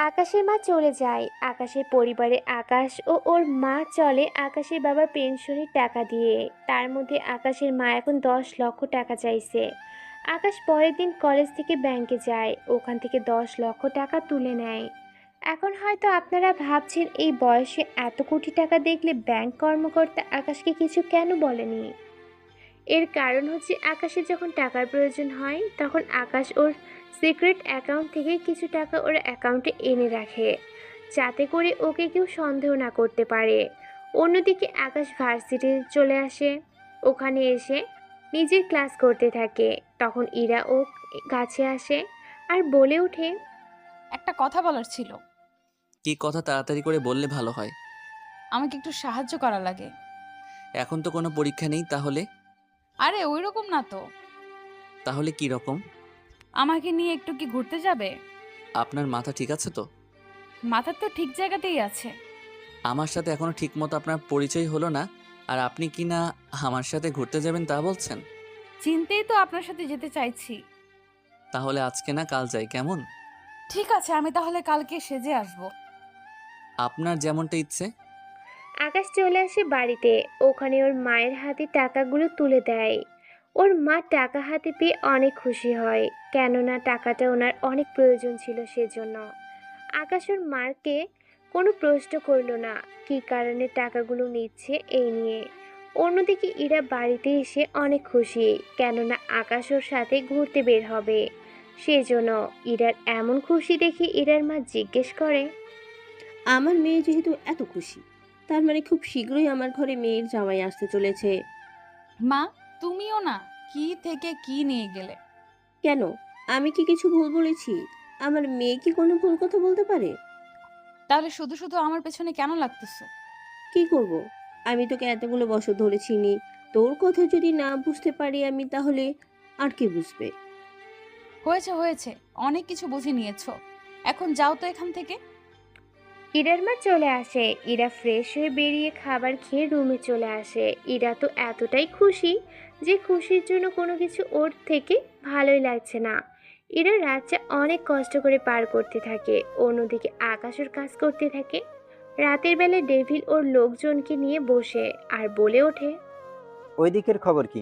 আকাশের মা চলে যায়। আকাশের পরিবারে আকাশ ও ওর মা চলে আকাশের বাবার পেনশনের টাকা দিয়ে। তার মধ্যে আকাশের মা এখন 10 লক্ষ টাকা চাইছে। আকাশ পরের দিন কলেজ থেকে ব্যাংকে যায়, ওখান থেকে 10 লক্ষ টাকা তুলে নেয়। এখন হয়তো আপনারা ভাবছেন এই বয়সে এত কোটি টাকা দেখলে ব্যাংক কর্মকর্তা আকাশকে কিছু কেন বলেনি। এর কারণ হচ্ছে আকাশের যখন টাকার প্রয়োজন হয় তখন আকাশ ওর সিক্রেট অ্যাকাউন্ট থেকে কিছু টাকা ওর অ্যাকাউন্টে এনে রাখে, যাতে করে ওকে কেউ সন্দেহ না করতে পারে। অন্যদিকে আকাশ ভার্সিটি চলে আসে। ওখানে এসে নিজের ক্লাস করতে থাকে। তখন ইরা ও কাছে আসে আর বলে ওঠে, একটা কথা বলার ছিল। কি কথা তাড়াতাড়ি করে বললে ভালো হয়। আমাকে একটু সাহায্য করা লাগে। এখন তো কোনো পরীক্ষা নেই তাহলে? আরে ওই রকম না তো। তাহলে কি রকম? আমাকে নিয়ে একটু কি ঘুরতে যাবে? আপনার মাথা ঠিক আছে তো? মাথা তো ঠিক জায়গাতেই আছে। আমার সাথে এখনো ঠিকমতো আপনার পরিচয় হলো না, আর আপনি কি না আমার সাথে ঘুরতে যাবেন তা বলছেন? চিনতেই তো আপনার সাথে যেতে চাইছি। তাহলে আজকে না কাল যাই, কেমন? ঠিক আছে, আমি তাহলে কালকে সেজে আসব। আপনার যেমনটা ইচ্ছে। আকাশ চলে আসে বাড়িতে। ওখানে ওর মায়ের হাতে টাকাগুলো তুলে দেয়। ওর মা টাকা হাতে পেয়ে অনেক খুশি হয়, কেননা টাকাটা ওনার অনেক প্রয়োজন ছিল সেজন্য। আকাশ ওর মাকে কোনো প্রশ্ন করলো না কী কারণে টাকাগুলো নিচ্ছে এই নিয়ে। অন্যদিকে ইরা বাড়িতে এসে অনেক খুশি, কেননা আকাশ ওর সাথে ঘুরতে বের হবে। সেজন্য ইরার এমন খুশি দেখে ইরার মা জিজ্ঞেস করে, আমার মেয়ে যেহেতু এত খুশি, তার মানে খুব শীঘ্রই আমার ঘরে মেয়ের জামাই আসতে চলেছে। মা, তুমিও না কি থেকে কি নিয়ে গেলে? কেন, আমি কি কিছু ভুল বলেছি? আমার মেয়ে কি কোনো ভুল কথা বলতে পারে? তাহলে শুধু শুধু আমার পেছনে কেন লাগতেছো? কি করব? আমি তোকে এতগুলো বছর ধরে চিনি, তোর কথা যদি না বুঝতে পারি আমি, তাহলে আর কে বুঝবে? হয়েছে হয়েছে, অনেক কিছু বুঝে নিয়েছো, এখন যাও তো এখান থেকে। ইরার মা চলে আসে। ইরা ফ্রেশ হয়ে বেরিয়ে খাবার খেয়ে রুমে চলে আসে। ইরা তো এতটাই খুশি যে খুশির জন্য কোনো কিছু ওর থেকে ভালোই লাগছে না। ইরা রাতটা অনেক কষ্ট করে পার করতে থাকে। অন্যদিকে আকাশ ওর কাজ করতে থাকে। রাতের বেলায় ডেভিল ওর লোকজনকে নিয়ে বসে আর বলে ওঠে, ওই দিকের খবর কি?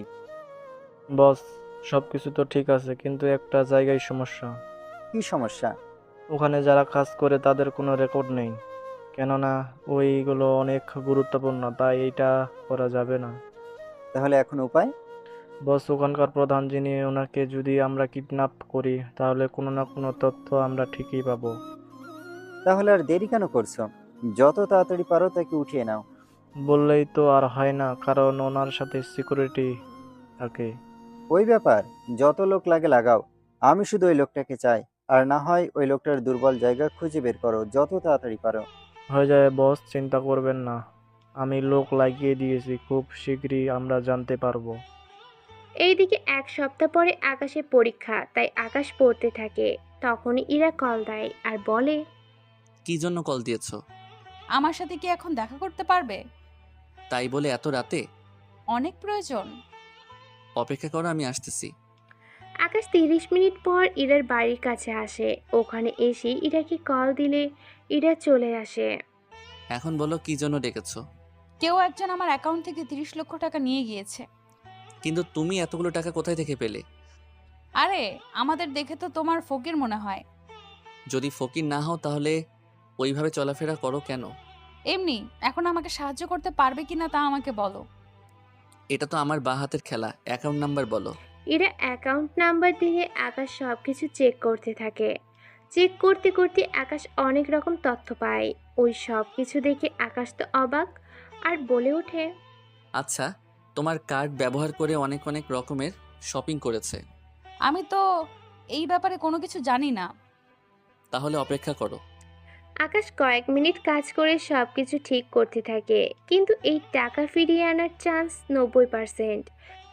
বস, সব কিছু তো ঠিক আছে, কিন্তু একটা জায়গায় সমস্যা। কি সমস্যা? ওখানে যারা কাজ করে তাদের কোনো রেকর্ড নেই, কেননা ওইগুলো অনেক গুরুত্বপূর্ণ, তাই এইটা করা যাবে না। তাহলে এখন উপায়? বস, ওখানকার প্রধান যিনি, ওনাকে যদি আমরা কিডন্যাপ করি তাহলে কোনো না কোনো তথ্য আমরা ঠিকই পাবো। তাহলে আর দেরি কেন করছো? যত তাড়াতাড়ি পারো তাকে উঠিয়ে নাও। বললেই তো আর হয় না, কারণ ওনার সাথে সিকিউরিটি থাকে। ওই ব্যাপার, যত লোক লাগে লাগাও, আমি শুধু ওই লোকটাকে চাই। আর না হয় ওই লোকটার দুর্বল জায়গা খুঁজে বের করো যত তাড়াতাড়ি পারো। হয়ে যায় বস, চিন্তা করবেন না, আমি লোক লাগিয়ে দিয়েছি, খুব শীঘ্রই আমরা জানতে পারবো। এইদিকে এক সপ্তাহ পরে আকাশের পরীক্ষা, তাই আকাশ পড়তে থাকে। তখনই ইরা কল দেয় আর বলে, কি জন্য কল দিয়েছো? আমার সাথে কি এখন দেখা করতে পারবে? তাই বলে এত রাতে? অনেক প্রয়োজন। অপেক্ষা করো, আমি আসতেছি। আকাশ 30 মিনিট পর ইরার বাড়ির কাছে আসে। ওখানে এসে ইরাকে কল দিলে ইরা চলে আসে। এখন বলো কি জন্য ডেকেছো? কেউ একজন আমার অ্যাকাউন্ট থেকে 30 লক্ষ টাকা নিয়ে গিয়েছে। কিন্তু তুমি এতগুলো টাকা কোথায় থেকে পেলে? আরে, আমাদের দেখে তো তোমার ফকির মনে হয়। যদি ফকির না হও তাহলে ওইভাবে চলাফেরা করো কেন? এমনি, এখন আমাকে সাহায্য করতে পারবে কিনা তা আমাকে বলো। এটা তো আমার বাঁ হাতের খেলা, অ্যাকাউন্ট নাম্বার বলো। ইরা অ্যাকাউন্ট নাম্বার দিয়ে আকাশ সব কিছু চেক করতে থাকে। চেক করতে করতে আকাশ অনেক রকম তথ্য পায়। ওই সব কিছু দেখে আকাশ তো অবাক আর বলে ওঠে, আচ্ছা, তোমার কার্ড ব্যবহার করে অনেক অনেক রকমের শপিং করেছে। আমি তো এই ব্যাপারে কোনো কিছু জানি না। তাহলে অপেক্ষা করো। আকাশ কয়েক মিনিট কাজ করে সব কিছু ঠিক করতে থাকে, কিন্তু এই টাকা ফিরিয়ে আনার চান্স 90%,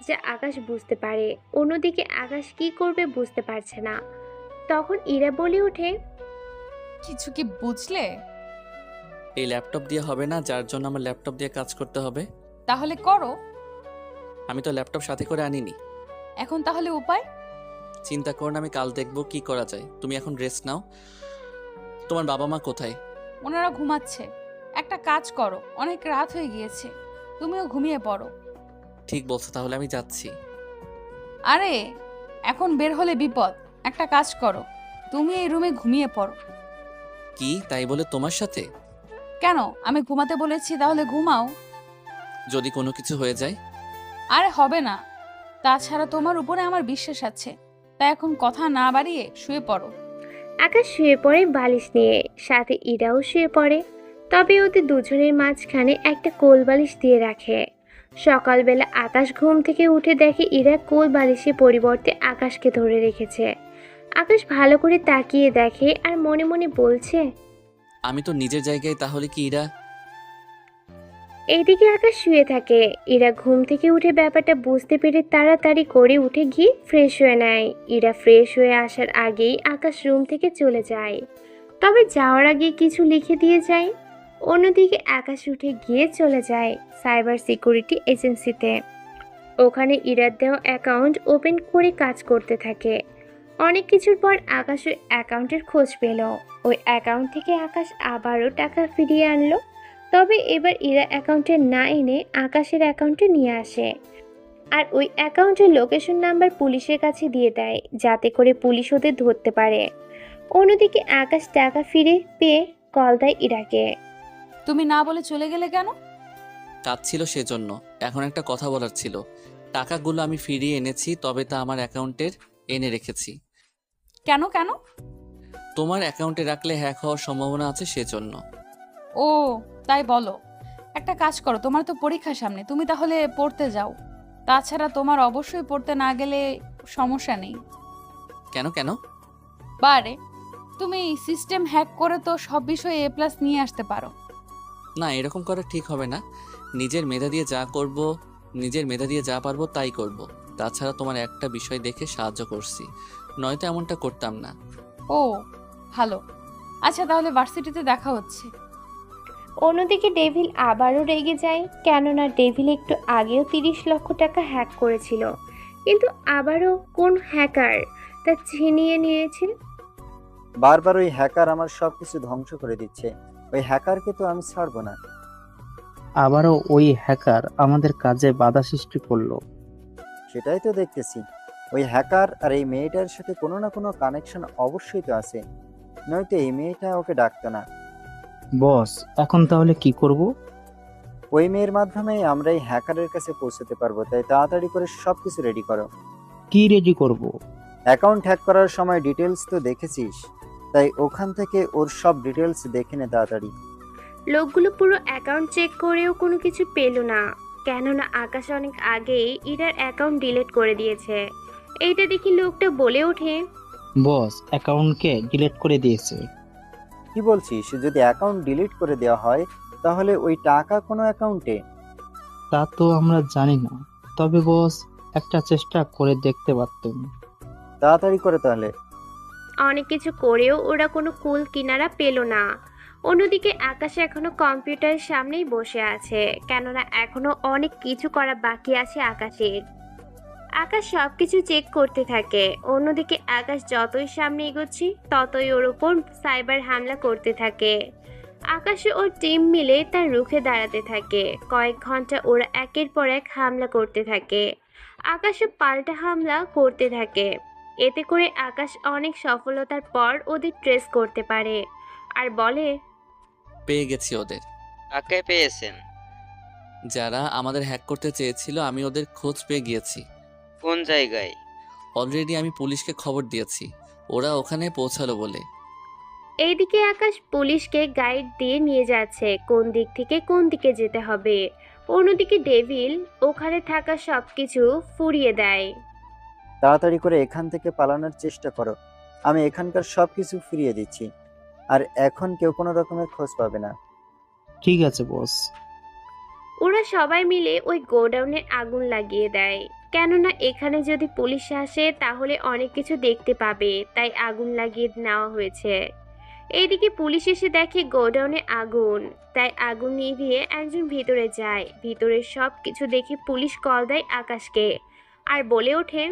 যা আকাশ বুঝতে পারে। অন্যদিকে আকাশ কি করবে বুঝতে পারছে না। তখন ইরা বলে ওঠে, কিছু কি বুঝলে? এই ল্যাপটপ দিয়ে হবে না, যার জন্য আমার ল্যাপটপ দিয়ে কাজ করতে হবে। তাহলে করো। আমি তো ল্যাপটপ সাথে করে আনিনি। এখন তাহলে উপায়? চিন্তা করো না, আমি কাল দেখবো কি করা যায়। তুমি এখন রেস্ট নাও। তোমার বাবা মা কোথায়? ওনারা ঘুমাচ্ছে। একটা কাজ করো, অনেক রাত হয়ে গিয়েছে, তুমিও ঘুমিয়ে পড়ো। ঠিক বলছো, তাহলে আমি যাচ্ছি। আরে, এখন বের হলে বিপদ। একটা কাজ করো, তুমি এই রুমে ঘুমিয়ে পড়ো। কি তাই বলে তোমার সাথে? কেন, আমি ঘুমাতে বলেছি, তাহলে ঘুমাও। যদি কোনো কিছু হয়ে যায়? আরে হবে না, তাছাড়া তোমার উপরে আমার বিশ্বাস আছে, তাই এখন কথা না বাড়িয়ে শুয়ে পড়ো। আকাশ শুয়ে পড়ে বালিশ নিয়ে, সাথে ইরাও শুয়ে পড়ে। তবে ওদের দুজনের মাঝখানে একটা কোল বালিশ দিয়ে রাখে। সকালবেলা আকাশ ঘুম থেকে উঠে দেখে ইরা কোল বালিশের পরিবর্তে আকাশকে ধরে রেখেছে। আকাশ ভালো করে তাকিয়ে দেখে আর মনে মনে বলছে, আমি তো নিজের জায়গায়, তাহলে কি ইরা? এইদিকে আকাশ শুয়ে থাকে। ইরা ঘুম থেকে উঠে ব্যাপারটা বুঝতে পেরে তাড়াতাড়ি করে উঠে গিয়ে ফ্রেশ হয়ে নেয়। ইরা ফ্রেশ হয়ে আসার আগেই আকাশ রুম থেকে চলে যায়, তবে যাওয়ার আগে কিছু লিখে দিয়ে যায়। অন্যদিকে আকাশ উঠে গিয়ে চলে যায় সাইবার সিকিউরিটি এজেন্সিতে। ওখানে ইরার দেওয়া অ্যাকাউন্ট ওপেন করে কাজ করতে থাকে। অনেক কিছুর পর আকাশ ওই অ্যাকাউন্টের খোঁজ পেল। ওই অ্যাকাউন্ট থেকে আকাশ আবারও টাকা ফিরিয়ে আনলো, তবে এবার ইরা অ্যাকাউন্টে না এনে আকাশের অ্যাকাউন্টে নিয়ে আসে। আর ওই অ্যাকাউন্টের লোকেশন নাম্বার পুলিশের কাছে দিয়ে দেয়, যাতে করে পুলিশ ওদের ধরতে পারে। অন্যদিকে আকাশ টাকা ফিরে পেয়ে কল দেয় ইরাকে। তুমি না বলে চলে গেলে কেন? কাজ ছিল সেজন্য। এখন একটা কথা বলার ছিল। টাকাগুলো আমি ফিরিয়ে এনেছি, তবে তা আমার অ্যাকাউন্টের এনে রেখেছি। কেন কেন? তোমার অ্যাকাউন্টে রাখলে হ্যাক হওয়ার সম্ভাবনা আছে সেজন্য। ও তাই বলো। একটা কাজ করো, তোমার তো পরীক্ষা সামনে, তুমি তাহলে পড়তে যাও। তাছাড়া তোমার অবশ্যই পড়তে না গেলে সমস্যা নেই। কেন কেন? বারে, তুমি সিস্টেম হ্যাক করে তো সব বিষয়ে A+ নিয়ে আসতে পারো। না, এরকম করা ঠিক হবে না। নিজের মেধা দিয়ে যা পারবো তাই করব। তাছাড়া তোমার একটা বিষয় দেখে সাহায্য করছি, নয়তো এমনটা করতাম না। ও ভালো। আচ্ছা তাহলে ভার্সিটিতে দেখা হচ্ছে। অন্যদিকে ডেভিল আবারও রেগে যায়, কেননা ডেভিল একটু আগেও 30 লক্ষ টাকা হ্যাক করেছিল, কিন্তু আবারও কোন হ্যাকার তা ছিনিয়ে নিয়েছে। বারবার ওই হ্যাকার আমার সবকিছু ধ্বংস করে দিচ্ছে। ওই হ্যাকারকে তো আমি ছাড়বো না। আবারও ওই হ্যাকার আমাদের কাজে বাধা সৃষ্টি করলো। সেটাই তো দেখতেছি। ওই হ্যাকার আর এই মেয়েটার সাথে কোনো না কোনো কানেকশন অবশ্যই তো আছে, নয়তো এই মেয়েটা ওকে ডাকতো না। বস, এখন তাহলে কি করব? ওই মেয়ের মাধ্যমেই আমরা এই হ্যাকারের কাছে পৌঁছতে পারবো, তাই তাড়াতাড়ি করে সবকিছু রেডি করো। কি রেডি করব? অ্যাকাউন্ট হ্যাক করার সময় ডিটেলস তো দেখেছিস, তাই ওখান থেকে ওর সব ডিটেলস দেখে নে তাড়াতাড়ি। লোকগুলো পুরো অ্যাকাউন্ট চেক করেও কোনো কিছু পেল না, কেননা আকাশ অনেক আগেই ইরার অ্যাকাউন্ট ডিলিট করে দিয়েছে। এইটা দেখি লোকটা বলে ওঠে, বস অ্যাকাউন্টকে ডিলিট করে দিয়েছে। কি বলছিস? যদি অ্যাকাউন্ট ডিলিট করে দেওয়া হয় তাহলে ওই টাকা কোনো অ্যাকাউন্টে? তা তো আমরা জানি না, তবে বস একটা চেষ্টা করে দেখতে পারতেন। তাড়াতাড়ি করে তাহলে। অনেক কিছু করেও ওরা কোনো কুল কিনারা পেল না। অন্যদিকে আকাশ এখনো কম্পিউটারের সামনেই বসে আছে, কেননা এখনো অনেক কিছু করা বাকি আছে আকাশের। আকাশ সবকিছু চেক করতে থাকে। অন্যদিকে আকাশ যতই সামনে এগোচ্ছে ততই ওর উপর সাইবার হামলা করতে থাকে। আকাশে ওর টিম মিলে তার রুখে দাঁড়াতে থাকে। কয়েক ঘন্টা ওরা একের পর এক হামলা করতে থাকে। আকাশে পাল্টা হামলা করতে থাকে। এতে করে আকাশ অনেক সফলতার পর ওদের ট্রেস করতে পারে আর বলে, পেয়ে গেছি ওদের। কাকে পেয়েছেন? যারা আমাদের হ্যাক করতে চেয়েছিল, আমি ওদের খোঁজ পেয়ে গিয়েছি। কোন জায়গায়? অলরেডি আমি পুলিশকে খবর দিয়েছি, ওরা ওখানে পৌঁছালো বলে। এইদিকে আকাশ পুলিশকে গাইড দিয়ে নিয়ে যাচ্ছে কোন দিক থেকে কোন দিকে যেতে হবে। অন্যদিকে ডেভিল ওখানে থাকা সবকিছু ফুরিয়ে দেয়। তাড়াতাড়ি করে এখান থেকে পালানোর চেষ্টা করো, আমি এখানকার সবকিছু ফিরিয়ে দিচ্ছি। আর এখন কেউ কোনো রকমের খোঁজ পাবে না। ঠিক আছে বস। ওরা সবাই মিলে ওই গোডাউনে আগুন লাগিয়ে দেয়, কেননা এখানে যদি পুলিশ আসে তাহলে অনেক কিছু দেখতে পাবে, তাই আগুন লাগিয়ে নেওয়া হয়েছে। এইদিকে পুলিশ এসে দেখে গোডাউনে আগুন, তাই আগুন নিভিয়ে একজন ভিতরে যায়। ভিতরে সব কিছু দেখে পুলিশ কল দেয় আকাশকে আর বলে ওঠে,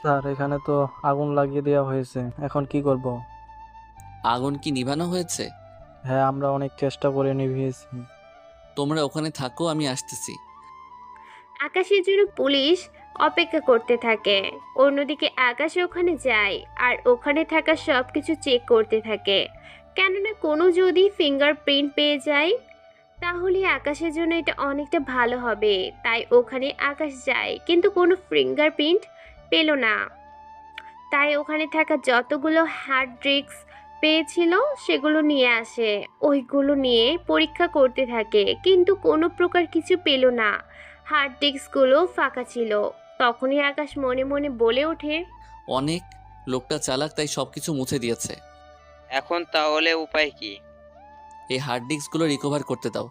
স্যার এখানে তো আগুন লাগিয়ে দেওয়া হয়েছে, এখন কি করব? আগুন কি নিভানো হয়েছে? হ্যাঁ, আমরা অনেক চেষ্টা করে নিভিয়েছি। তোমরা ওখানে থাকো, আমি আসতেছি। আকাশের জন্য পুলিশ অপেক্ষা করতে থাকে। অন্যদিকে আকাশ ওখানে যায় আর ওখানে থাকা সব কিছু চেক করতে থাকে, কেননা কোনো যদি ফিঙ্গারপ্রিন্ট পেয়ে যায় তাহলে আকাশের জন্য এটা অনেকটা ভালো হবে। তাই ওখানে আকাশ যায়, কিন্তু কোনো ফিঙ্গারপ্রিন্ট পেল না। তাই ওখানে থাকা যতগুলো হার্ড ডিস্ক পেয়েছিল সেগুলো নিয়ে আসে। ওইগুলো নিয়ে পরীক্ষা করতে থাকে, কিন্তু কোনো প্রকার কিছু পেল না। হার্ড ডিস্কগুলো ফাঁকা ছিল। তখনই আকাশ মনে মনে বলে ওঠে, অনেক লোকটা চালাক, তাই সবকিছু মুছে দিয়েছে। এখন তাহলে উপায় কি? এই হার্ড ডিস্কগুলো রিকভার করতে দাও।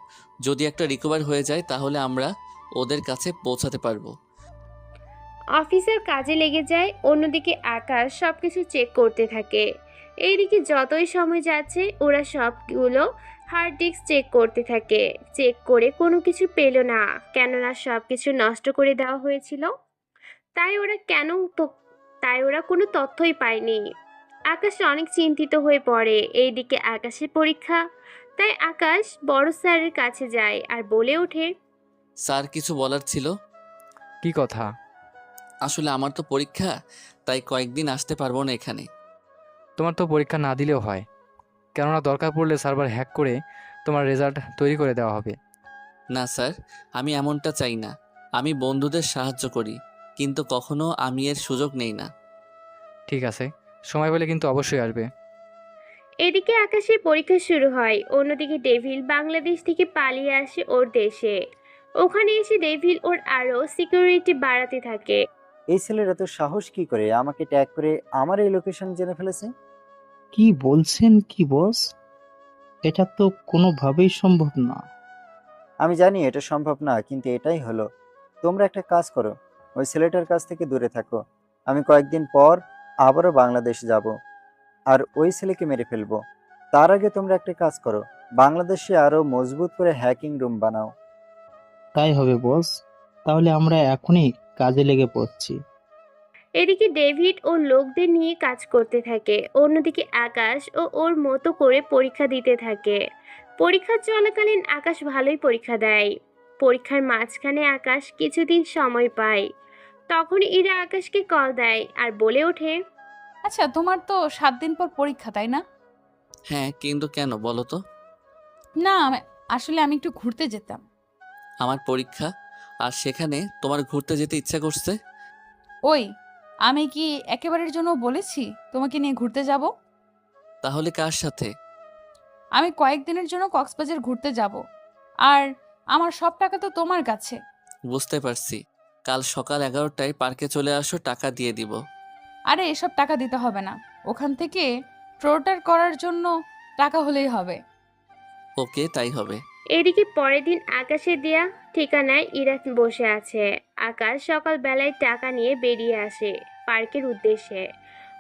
যদি একটা রিকভার হয়ে যায় তাহলে আমরা ওদের কাছে পৌঁছাতে পারবো। অফিসার কাজে লেগে যায়, অন্যদিকে আকাশ সবকিছু চেক করতে থাকে। এইদিকে যতই সময় যাচ্ছে ওরা সবগুলো হার্ড ডিস্ক চেক করতে থাকে। চেক করে কোনো কিছু পেল না, কেননা সব কিছু নষ্ট করে দেওয়া হয়েছিল। তাই ওরা কেন তো তাই ওরা কোনো তথ্যই পায়নি। আকাশ অনেক চিন্তিত হয়ে পড়ে। এইদিকে আকাশের পরীক্ষা, তাই আকাশ বড় স্যারের কাছে যায় আর বলে ওঠে, স্যার, কিছু বলার ছিল। কি কথা? আসলে আমার তো পরীক্ষা, তাই কয়েকদিন আসতে পারবো না এখানে। তোমার তো পরীক্ষা না দিলেও হয়, কেননা দরকার পড়লে সার্ভার হ্যাক করে তোমার রেজাল্ট তৈরি করে দেওয়া হবে। না স্যার, আমি এমনটা চাই না। আমি বন্ধুদের সাহায্য করি, কিন্তু কখনো আমি এর সুযোগ নেই না। ঠিক আছে, সময় পেলে কিন্তু অবশ্যই আসবে। এদিকে আকাশের পরীক্ষা শুরু হয়। অন্যদিকে ডেভিল বাংলাদেশ থেকে পালিয়ে আসে ওর দেশে। ওখানে এসে ডেভিল ওর আরো সিকিউরিটি বাড়াতে থাকে। এই ছেলের এত সাহস কি করে আমাকে ট্যাগ করে আমার এই লোকেশন জেনে ফেলেছে? কি বলছেন কি বস? এটা তো কোনোভাবেই সম্ভব না। আমি জানি এটা সম্ভব না, কিন্তু এটাই হলো। তোমরা একটা কাজ করো, ওই ছেলেটার কাছ থেকে দূরে থাকো। আমি কয়েকদিন পর আবারও বাংলাদেশ যাব, আর ওই ছেলেকে মেরে ফেলবো। তার আগে তোমরা একটা কাজ করো, বাংলাদেশে আরো মজবুত করে হ্যাকিং রুম বানাও। তাই হবে বস, তাহলে আমরা এখনই কাজে লেগে পড়ছি। এদিকে ডেভিড ওর লোকদের নিয়ে কাজ করতে থাকে। অন্যদিকে আকাশ ও ওর মতো করে পরীক্ষা দিতে থাকে। পরীক্ষা চলাকালীন আকাশ ভালোই পরীক্ষা দেয়। পরীক্ষার মাঝখানে আকাশ কিছুদিন সময় পায়। তখন ইরা আকাশকে কল দেয় আর বলে ওঠে, আচ্ছা, তোমার তো 7 দিন পর পরীক্ষা, তাই না? হ্যাঁ, কিন্তু কেন বলো তো? না, আসলে আমি একটু ঘুরতে যেতাম। আমার পরীক্ষা, আর সেখানে তোমার ঘুরতে যেতে ইচ্ছা করছে? ওই, আমি কি একেবারের জন্য বলেছি তোমাকে নিয়ে ঘুরতে যাব? তাহলে কার সাথে? আমি কয়েকদিনের জন্য কক্সবাজার ঘুরতে যাব, আর আমার সব টাকা তো তোমার কাছে। বুঝতে পারছি। কাল সকাল 11টায় পার্কে চলে আসো, টাকা দিয়ে দিব। আরে এসব টাকা দিতে হবে না, ওখান থেকে টোটার করার জন্য টাকা হলেই হবে। ওকে, তাই হবে। এদিকে পরের দিন আকাশের দেয়া ঠিকানায় ইরা বসে আছে। আকাশ সকালবেলায় টাকা নিয়ে বেরিয়ে আসে পার্কের উদ্দেশ্যে।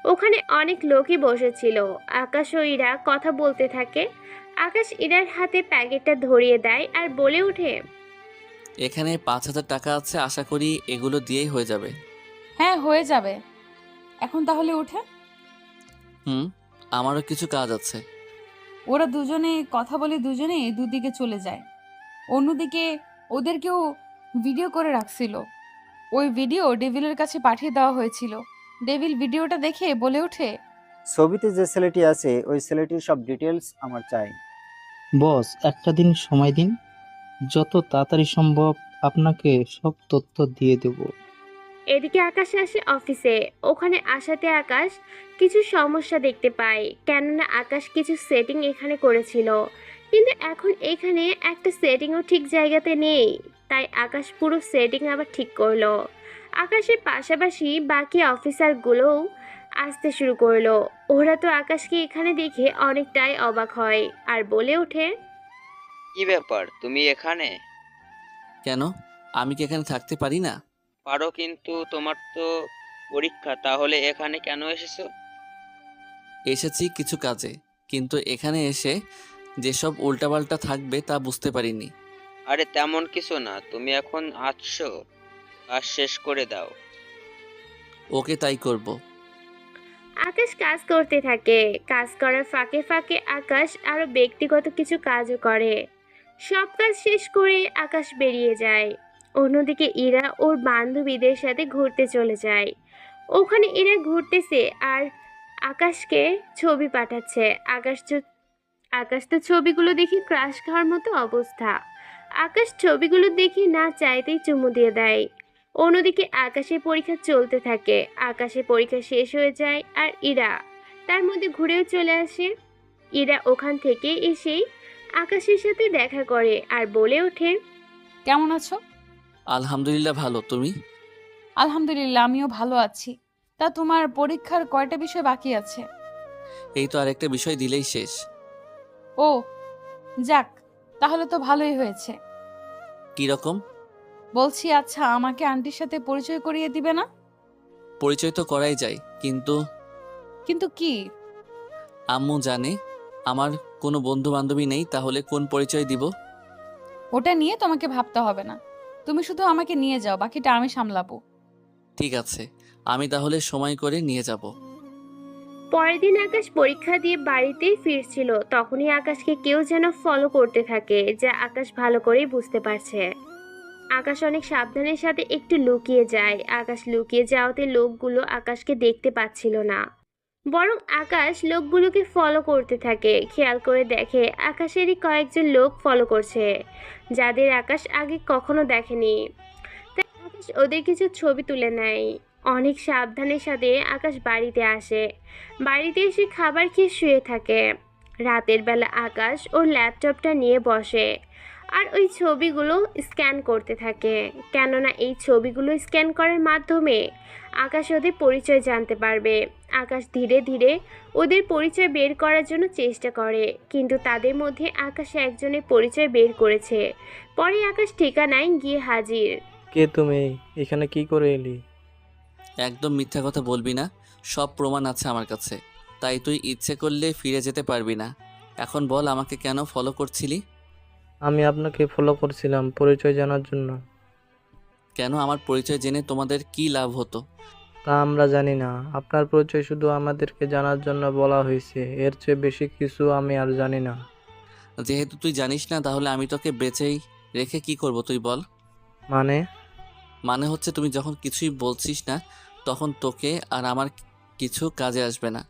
ওখানে অনেক লোকই বসেছিল। আকাশ ও ইরা কথা বলতে থাকে। আকাশ ইরার হাতে প্যাকেটটা ধরিয়ে দেয় আর বলে ওঠে, এখানে 5,000 টাকা আছে, আশা করি এগুলো দিয়েই হয়ে যাবে। হ্যাঁ, হয়ে যাবে। এখন তাহলে উঠে। আমারও কিছু কাজ আছে। ওরা দুজনে কথা বলে দুজনে দুদিকে চলে যায়। অন্যদিকে ওদেরকেও ভিডিও করে রাখছিল। ওই ভিডিও ডেভিলের কাছে পাঠিয়ে দেওয়া হয়েছিল। ডেভিল ভিডিওটা দেখে বলে ওঠে, ছবিতে যে ছেলেটি আছে ওই ছেলেটির সব ডিটেলস আমার চাই। বস, একটা দিন সময় দিন, যত তাড়াতাড়ি সম্ভব আপনাকে সব তথ্য দিয়ে দেব। এদিকে আকাশ আসে অফিসে। ওখানে আসাতে আকাশ কিছু সমস্যা দেখতে পায়, কেননা আকাশ কিছু সেটিং এখানে করেছিল, কিন্তু এখন এখানে একটা সেটিংও ঠিক জায়গাতে নেই। তাই আকাশ পুরো সেটিং আবার ঠিক করলো। আকাশের পাশাপাশি বাকি অফিসারগুলোও আসতে শুরু করলো। ওরা তো আকাশকে এখানে দেখে অনেকটাই অবাক হয় আর বলে ওঠে, কি ব্যাপার, তুমি এখানে? কেন, আমি কি এখানে থাকতে পারি না? পারো, কিন্তু তোমার তো পরীক্ষা, তাহলে এখানে কেন এসেছো? এসেছি কিছু কাজে, কিন্তু এখানে এসে যেসব উল্টাপাল্টা থাকবে তা বুঝতে পারিনি। আরে তেমন কিছু না, তুমি এখন আসছো, কাজ শেষ করে দাও। ওকে, তাই করব। আকাশ কাজ করতে থাকে। কাজ করার ফাঁকে ফাঁকে আকাশ আরো ব্যক্তিগত কিছু কাজও করে। সব কাজ শেষ করে আকাশ বেরিয়ে যায়। অন্যদিকে ইরা ওর বান্ধবীদের সাথে ঘুরতে চলে যায়। ওখানে ইরা ঘুরতেছে আর আকাশকে ছবি পাঠাচ্ছে। আকাশ তো ছবিগুলো দেখে ক্রাশ খাওয়ার মতো অবস্থা। আকাশ ছবিগুলো দেখে না চাইতেই চুমু দিয়ে দেয়। অন্যদিকে আকাশের পরীক্ষা চলতে থাকে। আকাশের পরীক্ষা শেষ হয়ে যায় আর ইরা তার মধ্যে ঘুরেও চলে আসে। ইরা ওখান থেকে এসেই আকাশের সাথে দেখা করে আর বলে ওঠে, কেমন আছো? আলহামদুলিল্লাহ, ভালো। তুমি? আলহামদুলিল্লাহ, আমিও ভালো আছি। তা তোমার পরীক্ষার কয়টা বিষয় বাকি আছে? এই তো আরেকটা বিষয় দিলেই শেষ। ও, যাক, তাহলে তো ভালোই হয়েছে। কীরকম? বলছি, আচ্ছা আমাকে আন্টির সাথে পরিচয় করিয়ে দিবে না? পরিচয় তো করাই যায়, কিন্তু কিন্তু কি? আম্মু জানে আমার কোনো বন্ধু বান্ধবী নেই, তাহলে কোন পরিচয় দিব? ওটা নিয়ে তোমাকে ভাবতে হবে না। তুমি শুধু আমাকে নিয়ে যাও, বাকিটা আমি সামলাবো। ঠিক আছে, আমি তাহলে সময় করে নিয়ে যাব। পরের দিন আকাশ পরীক্ষা দিয়ে বাড়িতেই ফিরছিল, তখনই আকাশকে কেউ যেন ফলো করতে থাকে, যা আকাশ ভালো করেই বুঝতে পারছে। আকাশ অনেক সাবধানের সাথে একটু লুকিয়ে যায়। আকাশ লুকিয়ে যাওয়াতে লোকগুলো আকাশকে দেখতে পাচ্ছিল না, বরং আকাশ লোকগুলোকে ফলো করতে থাকে। খেয়াল করে দেখে আকাশেরই কয়েকজন লোক ফলো করছে, যাদের আকাশ আগে কখনো দেখেনি। তাই আকাশ ওদের কিছু ছবি তুলে নেয়। অনেক সাবধানের সাথে আকাশ বাড়িতে আসে। বাড়িতে এসে খাবার খেয়ে শুয়ে থাকে। রাতের বেলা আকাশ ওর ল্যাপটপটা নিয়ে বসে আর ওই ছবিগুলো স্ক্যান করতে থাকে, কেননা এই ছবিগুলো স্ক্যান করার মাধ্যমে আকাশ ওদের পরিচয় জানতে পারবে। আকাশ ধীরে ধীরে ওদের পরিচয় বের করার জন্য চেষ্টা করে, কিন্তু তাদের মধ্যে আকাশ একজনের পরিচয় বের করেছে। পরে আকাশ ঠিকানায় গিয়ে হাজির। কে তুমি? এখানে কি করে এলি? একদম মিথ্যা কথা বলবি না, সব প্রমাণ আছে আমার কাছে। তাই তুই ইচ্ছে করলে ফিরে যেতে পারবি না। এখন বল, আমাকে কেন ফলো করছিলি? আমি আপনাকে ফলো করছিলাম পরিচয় জানার জন্য। কেন? আমার পরিচয় জেনে তোমাদের কি লাভ হতো? তা আমরা জানি না। আপনার পরিচয় শুধু আমাদেরকে জানার জন্য বলা হয়েছে, এর চেয়ে বেশি কিছু আমি আর জানি না। যেহেতু তুই জানিস না, তাহলে আমি তোকে বেঁচেই রেখে কি করব তুই বল? মানে হচ্ছে তুমি যখন কিছুই বলছিস না, তখন তোকে আর আমার কিছু কাজে আসবে না।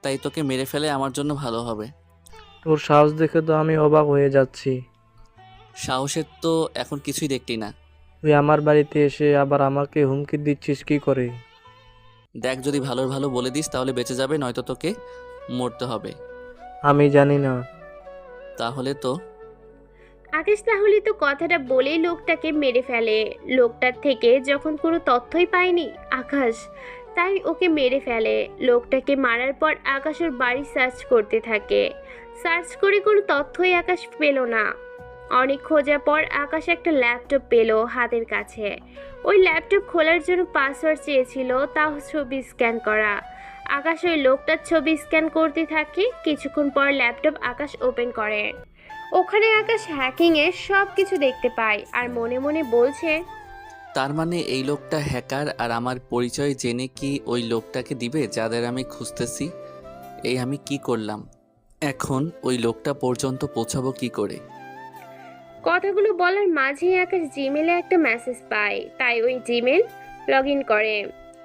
তাই তোকে মেরে ফেলে আমার জন্য ভালো হবে। তোর সাহস দেখে তো আমি অবাক হয়ে যাচ্ছি। সাহসের তো এখন কিছুই দেখলি না। তুই আমার বাড়িতে এসে আবার আমাকে হুমকি দিচ্ছিস কি করে? দেখ, যদি ভালোর ভালো বলে দিস তাহলে বেঁচে যাবে, নয়তো তোকে মরতে হবে। আমি জানি না। তাহলে তো আকাশ তাহলে তো কথাটা বলেই লোকটাকে মেরে ফেলে। লোকটার থেকে যখন কোনো তথ্যই পায়নি আকাশ, তাই ওকে মেরে ফেলে। লোকটাকে মারার পর আকাশ ওর বাড়ি সার্চ করতে থাকে। সার্চ করে কোনো তথ্যই আকাশ পেল না। অনেক খোঁজার পর আকাশ একটা ল্যাপটপ পেল হাতের কাছে। ওই ল্যাপটপ খোলার জন্য পাসওয়ার্ড চেয়েছিল, তাও ছবি স্ক্যান করা। আকাশ ওই লোকটার ছবি স্ক্যান করতে থাকে। কিছুক্ষণ পর ল্যাপটপ আকাশ ওপেন করে। ওখানে আকাশ হ্যাকিংয়ের সব কিছু দেখতে পায় আর মনে মনে বলছে, তার মানে এই লোকটা হ্যাকার, আর আমার পরিচয় জেনে কি ওই লোকটাকে দিবে যাদের আমি খুঁজতেছি? এই আমি কি করলাম? এখন ওই লোকটা পর্যন্ত পৌঁছাবো কি করে? কথাগুলো বলার মাঝেই আকাশ জিমেলে একটা মেসেজ পায়, তাই ওই জিমেল লগ ইন করে।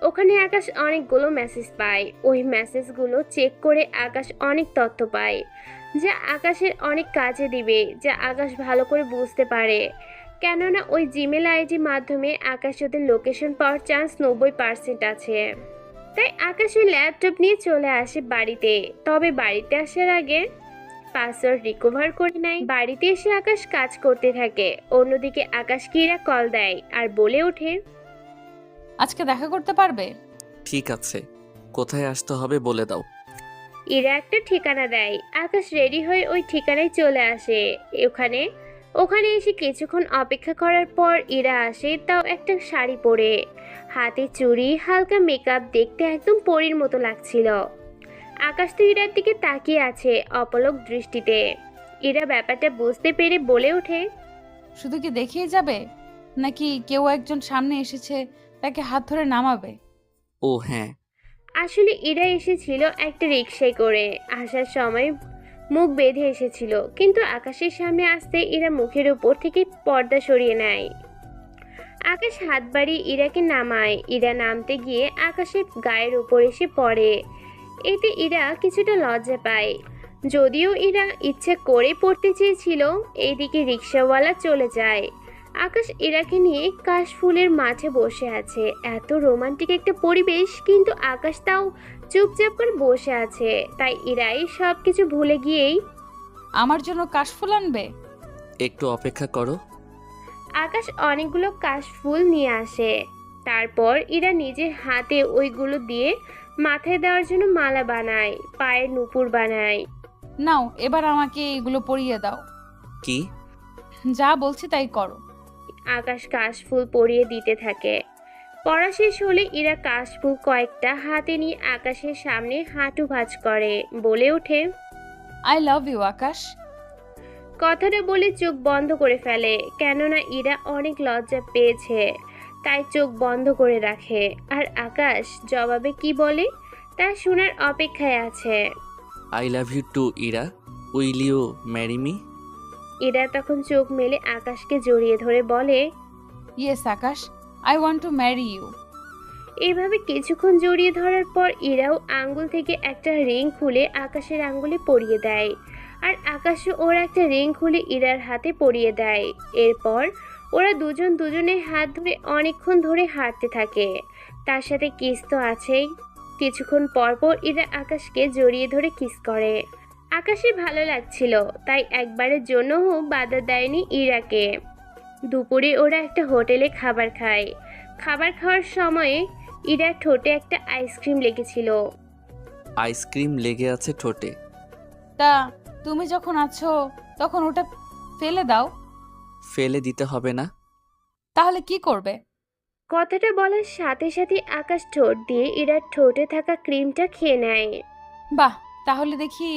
ওখানে আকাশ অনেকগুলো মেসেজ পায়। ওই মেসেজগুলো চেক করে আকাশ অনেক তথ্য পায়, যা আকাশের অনেক কাজে দিবে, যা আকাশ ভালো করে বুঝতে পারে। কেননা ওই জিমেল আইডির মাধ্যমে আকাশ ওদের লোকেশন পাওয়ার চান্স 90% আছে। তাই আকাশ ওই ল্যাপটপ নিয়ে চলে আসে বাড়িতে। তবে বাড়িতে আসার আগে পাসওয়ার্ড রিকভার করে নেয়। বাড়িতে এসে আকাশ কাজ করতে থাকে। অন্যদিকে আকাশকে ইরা কল দেয় আর বলে ওঠে, আজকে দেখা করতে পারবে? ঠিক আছে, কোথায় আসতে হবে বলে দাও। ইরা একটা ঠিকানা দেয়। আকাশ রেডি হয়ে ওই ঠিকানায় চলে আসে। ওখানে এসে কিছুক্ষণ অপেক্ষা করার পর ইরা আসে, তাও একটা শাড়ি পরে, হাতে চুড়ি, হালকা মেকআপ, দেখতে একদম পরীর মতো লাগছিল। আকাশ তো ইরার দিকে তাকিয়ে আছে অপলক দৃষ্টিতে। ইরা ব্যাপারটা বুঝতে পেরে বলে ওঠে, শুধু কি দেখিয়ে যাবে, নাকি কেউ একজন সামনে এসেছে তাকে হাত ধরে নামাবে? ও হ্যাঁ, আসলে ইরা এসেছিল একটা রিকশায় করে। আসার সময় মুখ বেঁধে এসেছিল, কিন্তু আকাশের সামনে আসতে ইরা মুখের উপর থেকে পর্দা সরিয়ে নেয়। আকাশ হাত বাড়িয়ে ইরাকে নামায়। ইরা নামতে গিয়ে আকাশের গায়ের উপর এসে পড়ে। এতে ইরা কিছুটা লজ্জা পায়, যদিও ইরা ইচ্ছে করে পড়তে চেয়েছিল। এইদিকে রিকশাওয়ালা চলে যায়। আকাশ ইরাকে নিয়ে কাশফুলের মাঝে বসে আছে। এত রোমান্টিক একটা পরিবেশ, কিন্তু আকাশ তাও চুপচাপ করে বসে আছে। তাই ইরাই সব কিছু ভুলে গিয়েই আমার জন্য কাশফুল আনবে? একটু অপেক্ষা করো। আকাশ অনেকগুলো কাশফুল নিয়ে আসে। তারপর ইরা নিজের হাতে ওইগুলো দিয়ে মাথায় দেওয়ার জন্য মালা বানায়, পায়ের নুপুর বানায়। নাও, এবার আমাকে এগুলো পরিয়ে দাও। কি? যা বলছি তাই করো। আকাশ কাশফুল পরিয়ে দিতে থাকে। পড়া শেষ হলে ইরা কাশফুল কয়েকটা হাতে নিয়ে আকাশের সামনে হাঁটু ভাঁজ করে বলে ওঠে, আই লাভ ইউ আকাশ। কথাটা বলে চোখ বন্ধ করে ফেলে, কেননা ইরা অনেক লজ্জা পেয়েছে, তাই চোখ বন্ধ করে রাখে। আর আকাশ জবাবে কি বলে তা শোনার অপেক্ষায় আছে। I love you too Ira, will you marry me? Ira তখন চোখ মেলে আকাশকে জড়িয়ে ধরে বলে, yes Akash, I want to marry you. এইভাবে কিছুক্ষণ জড়িয়ে ধরার পর ইরাও আঙ্গুল থেকে একটা রিং খুলে আকাশের আঙ্গুলে পরিয়ে দেয়, আর আকাশও ওর একটা রিং খুলে ইরার হাতে পরিয়ে দেয়। এরপর ওরা দুজন দুজনের হাত ধরে অনেকক্ষণ ধরে হাঁটতে থাকে, তার সাথে কিস তো আছেই। কিছুক্ষণ পর পর ইরা আকাশকে জড়িয়ে ধরে কিস করে। আকাশে ভালো লাগছিল, তাই একবারের জন্যও বাধা দেয়নি ইরাকে। দুপুরে ওরা একটা হোটেলে খাবার খায়। খাবার খাওয়ার সময়ে ইরার ঠোঁটে একটা আইসক্রিম লেগেছিল। আইসক্রিম লেগে আছে ঠোঁটে? তা তুমি যখন আছো তখন ওটা ফেলে দাও। ফেলে দিতে হবে না। তাহলে কি করবে? কথাটা বলার সাথে সাথে আকাশ ঠোঁট দিয়ে ইরার ঠোঁটে থাকা ক্রিমটা খেয়ে নেয়। বাহ, তাহলে দেখি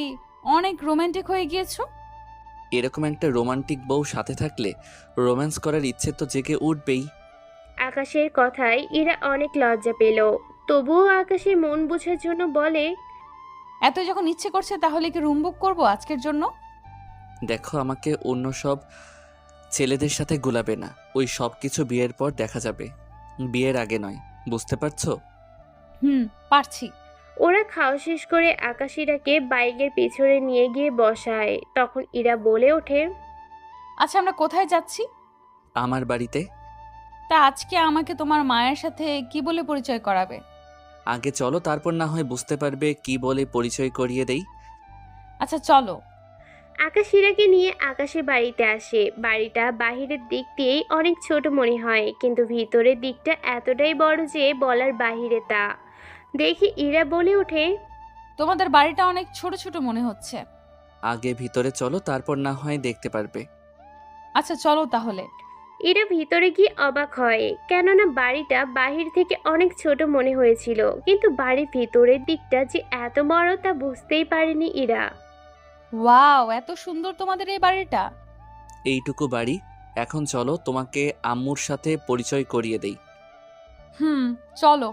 অনেক রোমান্টিক হয়ে গিয়েছো। এরকম একটা রোমান্টিক বউ সাথে থাকলে রোম্যান্স করার ইচ্ছে তো জেগে উঠবেই। আকাশের কথায় ইরা অনেক লজ্জা পেল, তবুও আকাশের মন বোঝার জন্য বলে, এত যখন ইচ্ছে করছে তাহলে কি রুম বুক করবো আজকের জন্য? দেখো, আমাকে অন্য সব ছেলেদের সাথে গুলাবে না। ওই সব কিছু বিয়ের পর দেখা যাবে, বিয়ের আগে নয়, বুঝতে পারছো? পারছি। ওরা খাওয়া শেষ করে আকাশ ইরাকে বাইকের পিছনে নিয়ে গিয়ে বসায়। তখন ইরা বলে ওঠে, আচ্ছা আমরা কোথায় যাচ্ছি? আমার বাড়িতে। তা আজকে আমাকে তোমার মায়ের সাথে কি বলে পরিচয় করাবে? আগে চলো, তারপর না হয় বুঝতে পারবে কি বলে পরিচয় করিয়ে দেই। আচ্ছা চলো। আকাশ ইরাকে নিয়ে আকাশের বাড়িতে আসে। বাড়িটা বাহিরের দিক দিয়েই অনেক ছোট মনে হয়, কিন্তু ভিতরের দিকটা এতটাই বড় যে বলার বাহিরে তা। দেখে ইরা বলে ওঠে, তোমাদের বাড়িটা অনেক ছোট ছোট মনে হচ্ছে। আগে ভিতরে চলো, তারপর না হয় দেখতে পারবে। আচ্ছা চলো তাহলে। ইরা ভিতরে গিয়ে অবাক হয়, কেননা বাড়িটা বাহির থেকে অনেক ছোট মনে হয়েছিল, কিন্তু বাড়ির ভিতরের দিকটা যে এত বড় তা বুঝতেই পারেনি ইরা। ওয়াও, এত সুন্দর তোমাদের এই বাড়িটা। এইটুকু বাড়ি। এখন চলো, তোমাকে আম্মুর সাথে পরিচয় করিয়ে দেই। চলো।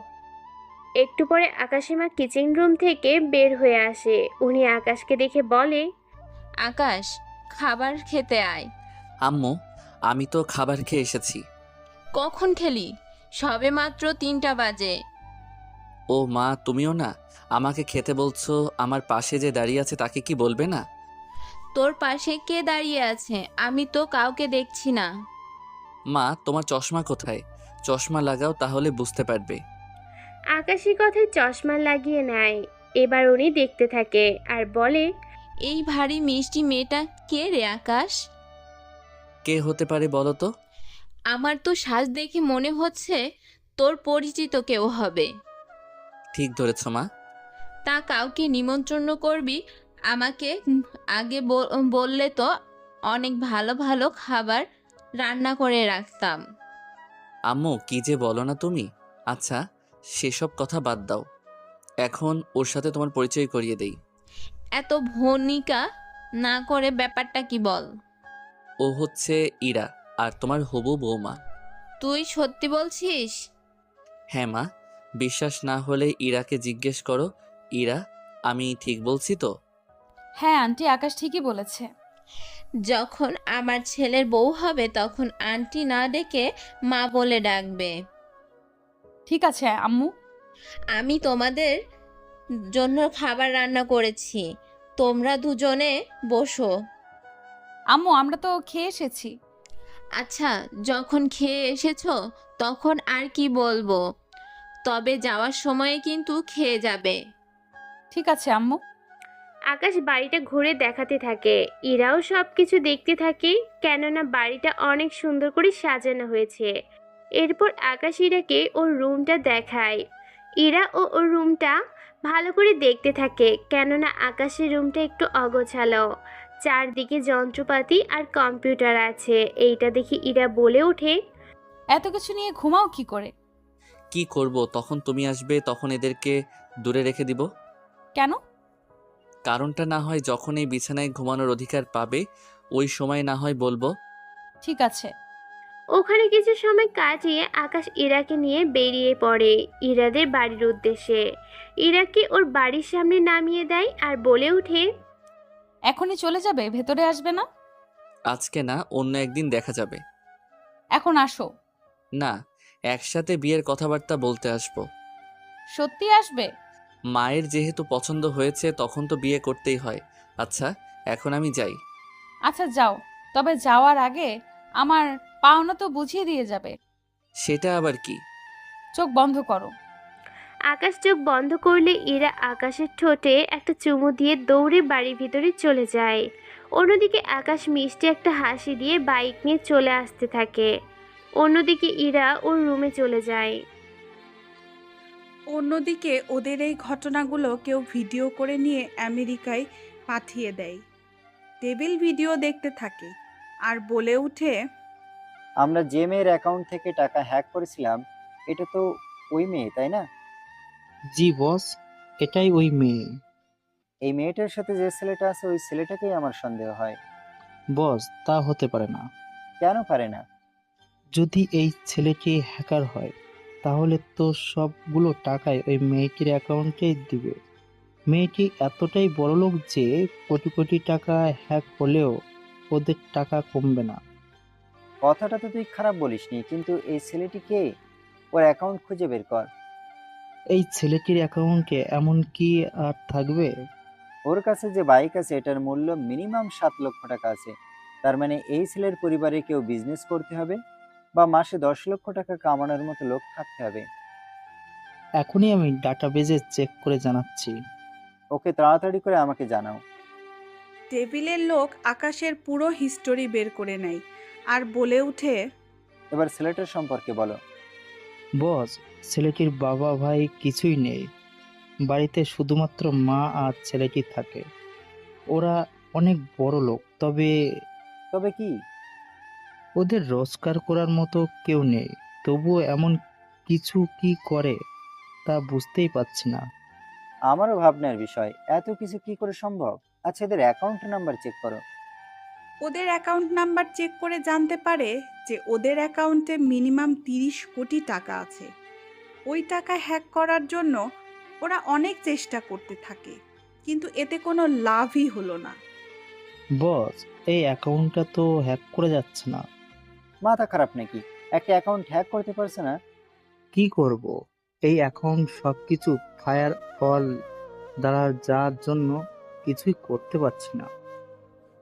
একটু পরে আকাশিমা কিচেন রুম থেকে বের হয়ে আসে। উনি আকাশকে দেখে বলে, আকাশ, খাবার খেতে আয়। আম্মু, আমি তো খাবার খেয়ে এসেছি। কখন খেলি? সবে মাত্র 3টা বাজে। ও মা, তুমিও না? আমাকে খেতে বলছো, আমার পাশে যে দাঁড়িয়ে আছে তাকে কি বলবে না? তোর পাশে কে দাঁড়িয়ে আছে? আমি তো কাউকে দেখছি না। মা, তোমার চশমা কোথায়? চশমা লাগাও, তাহলে বুঝতে পারবে। আকাশী কথায় চশমা লাগিয়ে নেয়। এবার উনি দেখতে থাকে আর বলে, এই ভারী মিষ্টি মেয়েটা কে রে আকাশ? কে হতে পারে বলো তো? আমার তো সাজ দেখে মনে হচ্ছে তোর পরিচিত কেউ হবে। ঠিক ধরেছ মা। তা কাউকে নিমন্ত্রণ করবি আমাকে আগে বললে তো অনেক ভালো ভালো খাবার রান্না করে রাখতাম। আম্মু, কি যে বলো না তুমি। আচ্ছা, সেসব কথা বাদ দাও, এখন ওর সাথে তোমার পরিচয় করিয়ে দেই। এত ভনিকা না করে ব্যাপারটা কি বল। ও হচ্ছে ইরা, আর তোমার হবু বৌমা। তুই সত্যি বলছিস? হ্যাঁ মা, বিশ্বাস না হলে ইরাকে জিজ্ঞেস করো। ইরা, আমি ঠিক বলছি তো? হ্যাঁ আন্টি, আকাশ ঠিকই বলেছে। যখন আমার ছেলের বউ হবে তখন আন্টি না ডেকে মা বলে ডাকবে। ঠিক আছে আম্মু। আমি তোমাদের জন্য খাবার রান্না করেছি, তোমরা দুজনে বসো। আম্মু, আমরা তো খেয়ে এসেছি। আচ্ছা, যখন খেয়ে এসেছো তখন আর কি বলবো, তবে যাওয়ার সময়ে কিন্তু খেয়ে যাবে। ঠিক আছে আম্মু। আকাশ বাড়িটা ঘুরে দেখাতে থাকে। ইরাও সবকিছু দেখতে থাকে, কেননা বাড়িটা অনেক সুন্দর করে সাজানো হয়েছে। এরপর আকাশ ইরাকে ওর রুমটা দেখায়। ইরা ওর রুমটা ভালো করে দেখতে থাকে, কেননা আকাশের রুমটা একটু অগোছালো, চারদিকে যন্ত্রপাতি আর কম্পিউটার আছে। এইটা দেখে ইরা বলে ওঠে, এত কিছু নিয়ে ঘুমাও কি করে? কি করব, তখন তুমি আসবে, তখন এদেরকে দূরে রেখে দিব। কেন? কারণটা না হয় যখন এই বিছানায় ঘুমানোর অধিকার পাবে ওই সময় না হয় বলবো। ঠিক আছে। ওখানে কিছু সময় কাটিয়ে আকাশ ইরাকে নিয়ে বেরিয়ে পড়ে ইরাদের বাড়ির উদ্দেশ্যে। ইরাকে ওর বাড়ির সামনে নামিয়ে দেয় আর বলে ওঠে, এখনই চলে যাবে? ভেতরে আসবে না? আজকে না, অন্য একদিন দেখা যাবে। এখন আসো। না, একসাথে বিয়ের কথাবার্তা বলতে আসবো। সত্যি আসবে? মায়ের যেহেতু পছন্দ হয়েছে তখন তো বিয়ে করতেই হয়। আচ্ছা, এখন আমি যাই। আচ্ছা যাও, তবে যাওয়ার আগে আমার পাওনা তো বুঝিয়ে দিয়ে যাবে। সেটা আবার কি? চোখ বন্ধ করো। আকাশ চোখ বন্ধ করলে ইরা আকাশের ঠোঁটে একটা চুমু দিয়ে দৌড়ে বাড়ির ভিতরে চলে যায়। অন্যদিকে আকাশ মিষ্টি একটা হাসি দিয়ে বাইক নিয়ে চলে আসতে থাকে। অন্যদিকে ইরা ওর রুমে চলে যায়। অন্যদিকে ওদের এই ঘটনাগুলো কেউ ভিডিও করে নিয়ে আমেরিকায় পাঠিয়ে দেয়। টেবিল ভিডিও দেখতে থাকে আর বলে ওঠে, আমরা যে মেয়ের অ্যাকাউন্ট থেকে টাকা হ্যাক করেছিলাম এটা তো ওই মেয়ে, তাই না? জি বস, এটাই ওই মেয়ে। এই মেয়েটার সাথে যে ছেলেটা আছে ওই ছেলেটাকেই আমার সন্দেহ হয়। বস, তা হতে পারে না। কেন পারে না? যদি এই ছেলেটি হ্যাকার হয় তাহলে তো সবগুলো টাকাই ওই মেয়েটির অ্যাকাউন্টেই দিবে। মেয়েটি এতটাই বড়লোক যে কোটি কোটি টাকা হ্যাক হলেও ওদের টাকা কমবে না। কথাটা তো তুই খারাপ বলিসনি, কিন্তু এই ছেলেটি কে? ওর অ্যাকাউন্ট খুঁজে বের কর। এই ছেলেটির অ্যাকাউন্টে এমন কি আর থাকবে? ওর কাছে যে বাইক আছে এটার মূল্য মিনিমাম 7 লক্ষ টাকা আছে। তার মানে এই ছেলের পরিবারে কেউ বিজনেস করতে হবে বা মাসে 10 লক্ষ টাকা কামানোর মতো লোক থাকতে হবে। এখনই আমি ডাটাবেজে চেক করে জানাচ্ছি। ওকে তাড়াতাড়ি করে আমাকে জানাও। টেবিলের লোক আকাশের পুরো হিস্টোরি বের করে নেয় আর বলে ওঠে, এবার ছেলেটার সম্পর্কে বলো। বস, ছেলেটির বাবা ভাই কিছুই নেই। বাড়িতে শুধুমাত্র মা আর ছেলেটি থাকে। ওরা অনেক বড় লোক, তবে তবে কি? ওদের রোজগার করার মতো কেউ নেই। তবুও এমন কিছু কি করে তা বুঝতেই পারছি না। আমারও ভাবনার বিষয়, এত কিছু কি করে সম্ভব? আচ্ছা, এদের অ্যাকাউন্ট নাম্বার চেক করো। ওদের অ্যাকাউন্ট নাম্বার চেক করে জানতে পারে যে ওদের অ্যাকাউন্টে মিনিমাম 30 কোটি টাকা আছে। ওই টাকা হ্যাক করার জন্য ওরা অনেক চেষ্টা করতে থাকে, কিন্তু এতে কোনো লাভই হলো না। বস, এই অ্যাকাউন্টটা তো হ্যাক করে যাচ্ছে না। মাথা খারাপ নাকি? একটা অ্যাকাউন্ট হ্যাক করতে পারছে না? কি করব? এই অ্যাকাউন্ট সবকিছু ফায়ার ফল দ্বারা যার জন্য কিছুই করতে পারছি না।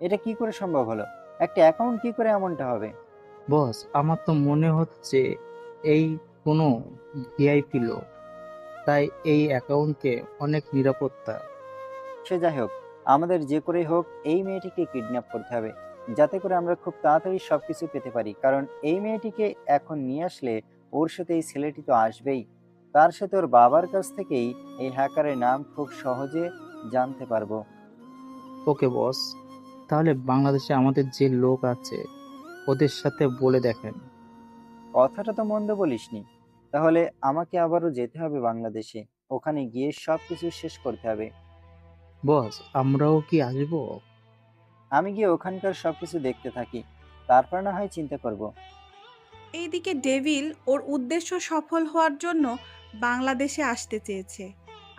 এটা কি করে সম্ভব হলো? একটা অ্যাকাউন্ট কি করে এমনটা হবে? বস, আমার তো মনে হচ্ছে এই কোনো ভিআইপি লোক, তাই এই অ্যাকাউন্টে অনেক নিরাপত্তা। সে যাই হোক, আমাদের যে করেই হোক এই মেয়েটিকে কিডন্যাপ করতে হবে, যাতে করে আমরা খুব তাড়াতাড়ি সবকিছু পেতে পারি। কারণ এই মেয়েটিকে এখন নিয়ে আসলে ওর সাথে এই ছেলেটি তো আসবেই। তার সাথে ওর বাবার কাছ থেকেই এই হ্যাকারের নাম খুব সহজে জানতে পারবো। ওকে বস, তাহলে বাংলাদেশে আমাদের যে লোক আছে ওদের সাথে বলে দেখেন। কথাটা তো মন্দ বলিসনি। তাহলে আমাকে আবারও যেতে হবে বাংলাদেশে, ওখানে গিয়ে সবকিছু শেষ করতে হবে। বস, আমরাও কি আসবো? আমি গিয়ে ওখানকার সবকিছু দেখতে থাকি, তারপর না হয় চিন্তা করব। এইদিকে ডেভিল ওর উদ্দেশ্য সফল হওয়ার জন্য বাংলাদেশে আসতে চেয়েছে,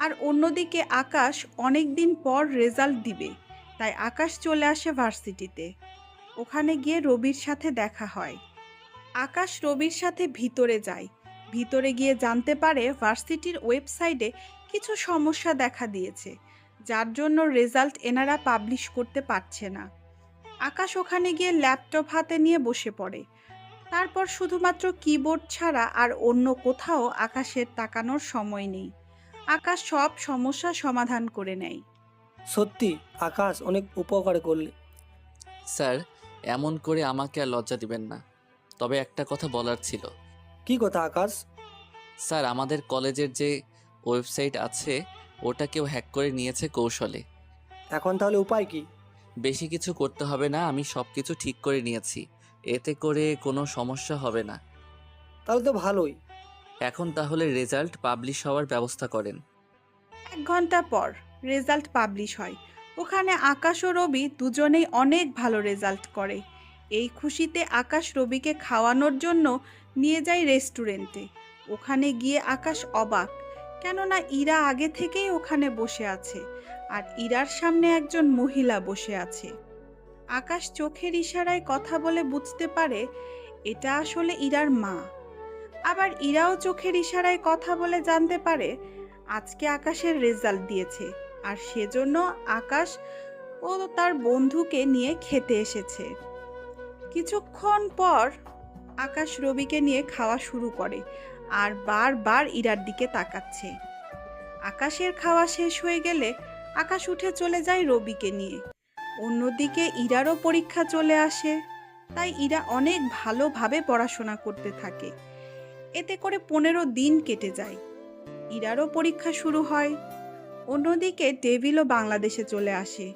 আর অন্যদিকে আকাশ অনেক দিন পর রেজাল্ট দিবে, তাই আকাশ চলে আসে ভার্সিটিতে। ওখানে গিয়ে রবির সাথে দেখা হয়। আকাশ রবির সাথে ভিতরে যায়। ভিতরে গিয়ে জানতে পারে ভার্সিটির ওয়েবসাইটে কিছু সমস্যা দেখা দিয়েছে, যার জন্য রেজাল্ট এনারা পাবলিশ করতে পারছে না। আকাশ ওখানে গিয়ে ল্যাপটপ হাতে নিয়ে বসে পড়ে। তারপর শুধুমাত্র কিবোর্ড ছাড়া আর অন্য কোথাও আকাশের তাকানোর সময় নেই। আকাশ সব সমস্যা সমাধান করে নেয়। সত্যি আকাশ অনেক উপকার করলে। স্যার, এমন করে আমাকে আর লজ্জা দিবেন না। তবে একটা কথা বলার ছিল। কি কথা আকাশ? স্যার, আমাদের কলেজের যে ওয়েবসাইট আছে ওটা কেউ হ্যাক করে নিয়েছে কৌশলে। এখন তাহলে উপায় কি? বেশি কিছু করতে হবে না, আমি সব কিছু ঠিক করে নিয়েছি। এতে করে কোনো সমস্যা হবে না। তাহলে তো ভালোই। এখন তাহলে রেজাল্ট পাবলিশ হওয়ার ব্যবস্থা করেন। 1 ঘন্টা পর রেজাল্ট পাবলিশ হয়। ওখানে আকাশ ও রবি দুজনেই অনেক ভালো রেজাল্ট করে। এই খুশিতে আকাশ রবিকে খাওয়ানোর জন্য নিয়ে যায় রেস্টুরেন্টে। ওখানে গিয়ে আকাশ অবাক, কেননা ইরা আগে থেকেই ওখানে বসে আছে আর ইরার সামনে একজন মহিলা বসে আছে। আকাশ চোখের ইশারায় কথা বলে বুঝতে পারে এটা আসলে ইরার মা। আবার ইরাও চোখের ইশারায় কথা বলে জানতে পারে আজকে আকাশের রেজাল্ট দিয়েছে আর সেজন্য আকাশ ও তার বন্ধুকে নিয়ে খেতে এসেছে। কিছুক্ষণ পর আকাশ রবিকে নিয়ে খাওয়া শুরু করে আর বারবার ইরার দিকে তাকাচ্ছে। আকাশের খাওয়া শেষ হয়ে গেলে আকাশ উঠে চলে যায় রবিকে নিয়ে। অন্যদিকে ইরারও পরীক্ষা চলে আসে, তাই ইরা অনেক ভালোভাবে পড়াশোনা করতে থাকে। এতে করে 15 দিন কেটে যায়। ইরারও পরীক্ষা শুরু হয়। অন্যদিকে ডেভিলও বাংলাদেশে চলে আসে।